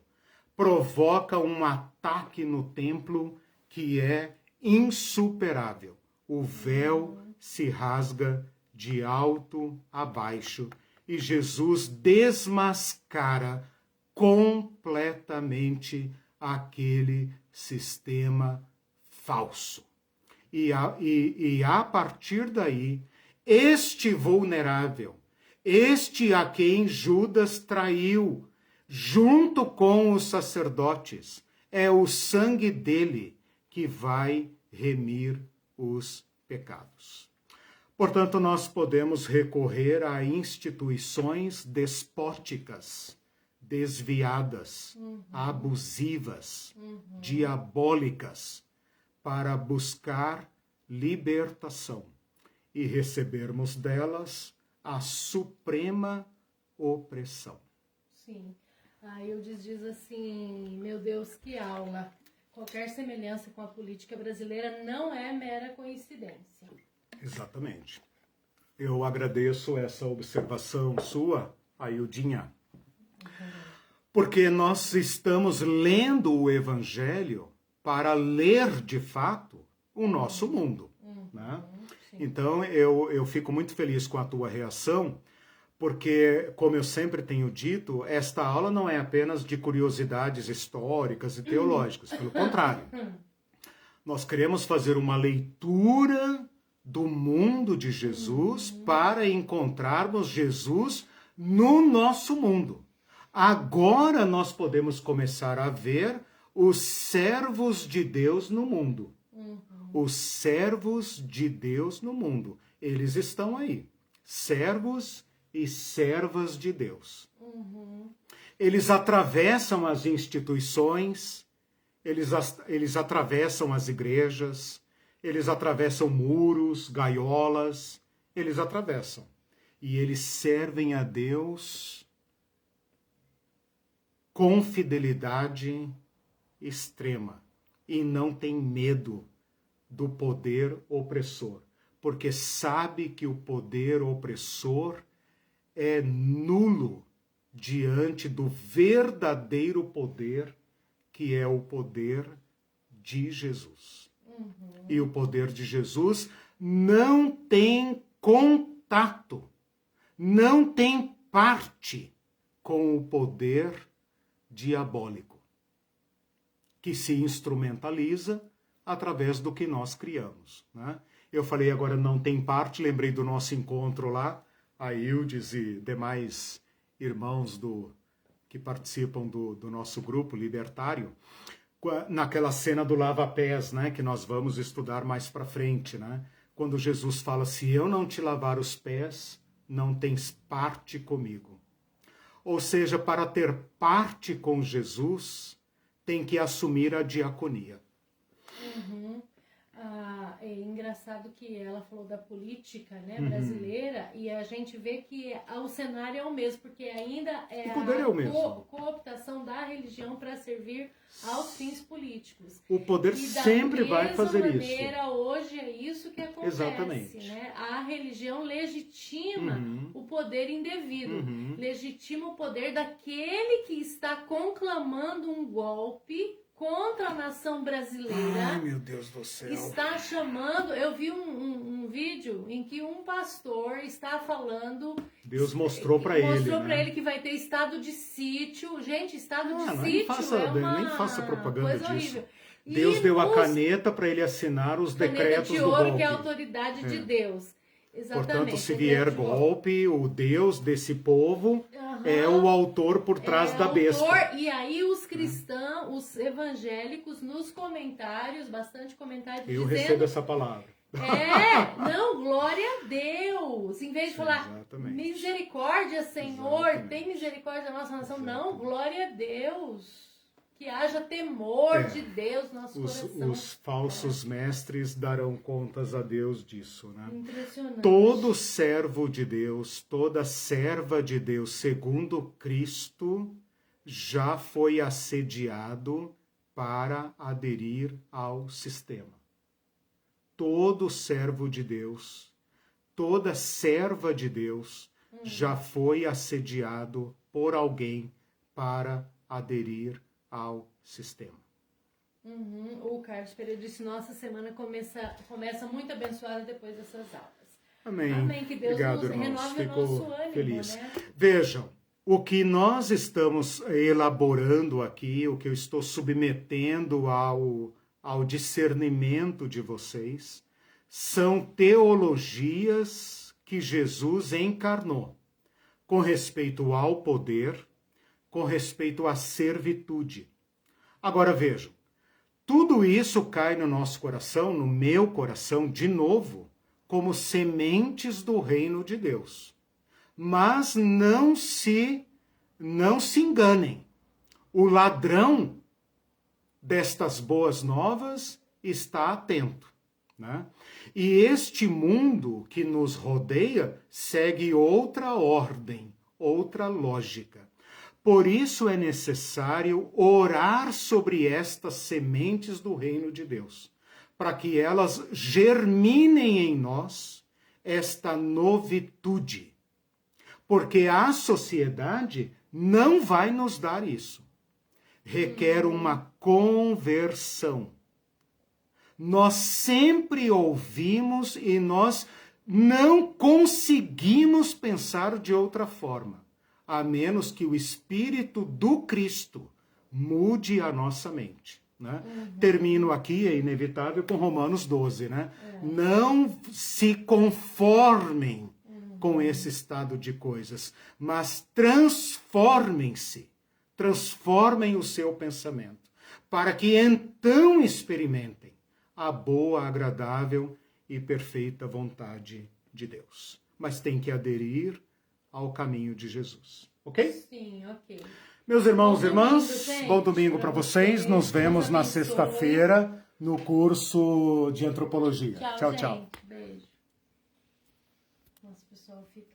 provoca um ataque no templo que é insuperável. O véu se rasga de alto a baixo e Jesus desmascara completamente aquele sistema falso. E a partir daí, este vulnerável, este a quem Judas traiu, junto com os sacerdotes, é o sangue dele que vai remir os pecados. Portanto, nós podemos recorrer a instituições despóticas, desviadas, abusivas, diabólicas, para buscar libertação e recebermos delas a suprema opressão.
Sim. Aí o diz assim, meu Deus, que aula. Qualquer semelhança com a política brasileira não é mera coincidência.
Exatamente. Eu agradeço essa observação sua, Aildinha, porque nós estamos lendo o Evangelho para ler, de fato, o nosso mundo. Né? Então, eu fico muito feliz com a tua reação, porque, como eu sempre tenho dito, esta aula não é apenas de curiosidades históricas e teológicas, pelo contrário. Nós queremos fazer uma leitura do mundo de Jesus para encontrarmos Jesus no nosso mundo. Agora nós podemos começar a ver os servos de Deus no mundo. Os servos de Deus no mundo. Eles estão aí. Servos e servas de Deus. Eles atravessam as instituições, eles atravessam as igrejas, eles atravessam muros, gaiolas, eles atravessam. E eles servem a Deus com fidelidade extrema e não tem medo do poder opressor, porque sabe que o poder opressor é nulo diante do verdadeiro poder, que é o poder de Jesus. E o poder de Jesus não tem contato, não tem parte com o poder diabólico, que se instrumentaliza através do que nós criamos, né? Eu falei agora não tem parte, lembrei do nosso encontro lá, a Ildes e demais irmãos que participam do nosso grupo libertário, naquela cena do lava-pés, né, que nós vamos estudar mais para frente, né? Quando Jesus fala, se eu não te lavar os pés, não tens parte comigo. Ou seja, para ter parte com Jesus, tem que assumir a diaconia.
É engraçado que ela falou da política, né, brasileira, e a gente vê que o cenário é o mesmo, porque ainda é a cooptação da religião para servir aos fins políticos.
O poder sempre vai fazer isso. Da mesma maneira,
hoje é isso que acontece.
Exatamente.
Né? A religião legitima o poder indevido, legitima o poder daquele que está conclamando um golpe contra a nação brasileira.
Ai, meu Deus do céu.
Está chamando... Eu vi um vídeo em que um pastor está falando...
Deus mostrou para ele.
Mostrou para ele que vai ter estado de sítio. Gente, estado de sítio
nem faça propaganda disso.
Horrível.
Deus deu a caneta para ele assinar os decretos do golpe.
Caneta de ouro, que é a autoridade de Deus. Exatamente.
Portanto, se vier golpe, o Deus desse povo é o autor por trás da besta.
E aí os cristãos, os evangélicos, nos comentários, bastante comentários
eu recebo essa palavra.
Não, glória a Deus. Em vez de falar, misericórdia, Senhor, tem misericórdia da nossa nação. Não, glória a Deus. Que haja temor de Deus no nosso coração.
Os falsos mestres darão contas a Deus disso, né?
Impressionante.
Todo servo de Deus, toda serva de Deus, segundo Cristo, já foi assediado para aderir ao sistema. Todo servo de Deus, toda serva de Deus, já foi assediado por alguém para aderir ao sistema.
O Carlos Pereira disse, nossa semana começa muito abençoada depois dessas aulas.
Amém.
Amém. Que Deus
Obrigado,
nos renove o nosso ânimo,
feliz.
Né?
Vejam, o que nós estamos elaborando aqui, o que eu estou submetendo ao discernimento de vocês, são teologias que Jesus encarnou, com respeito ao poder, com respeito à servitude. Agora vejam, tudo isso cai no nosso coração, no meu coração, de novo, como sementes do reino de Deus. Mas não se enganem. O ladrão destas boas novas está atento, né? E este mundo que nos rodeia segue outra ordem, outra lógica. Por isso é necessário orar sobre estas sementes do reino de Deus, para que elas germinem em nós esta novitude. Porque a sociedade não vai nos dar isso. Requer uma conversão. Nós sempre ouvimos e nós não conseguimos pensar de outra forma, a menos que o Espírito do Cristo mude a nossa mente. Né? Termino aqui, é inevitável, com Romanos 12. Né? Não se conformem com esse estado de coisas, mas transformem-se, transformem o seu pensamento, para que então experimentem a boa, agradável e perfeita vontade de Deus. Mas tem que aderir ao caminho de Jesus. Ok?
Sim, ok.
Meus irmãos e irmãs, bom domingo para vocês. Nos vemos na sexta-feira no curso de antropologia.
Tchau, tchau. Beijo. Nossa, pessoal, fica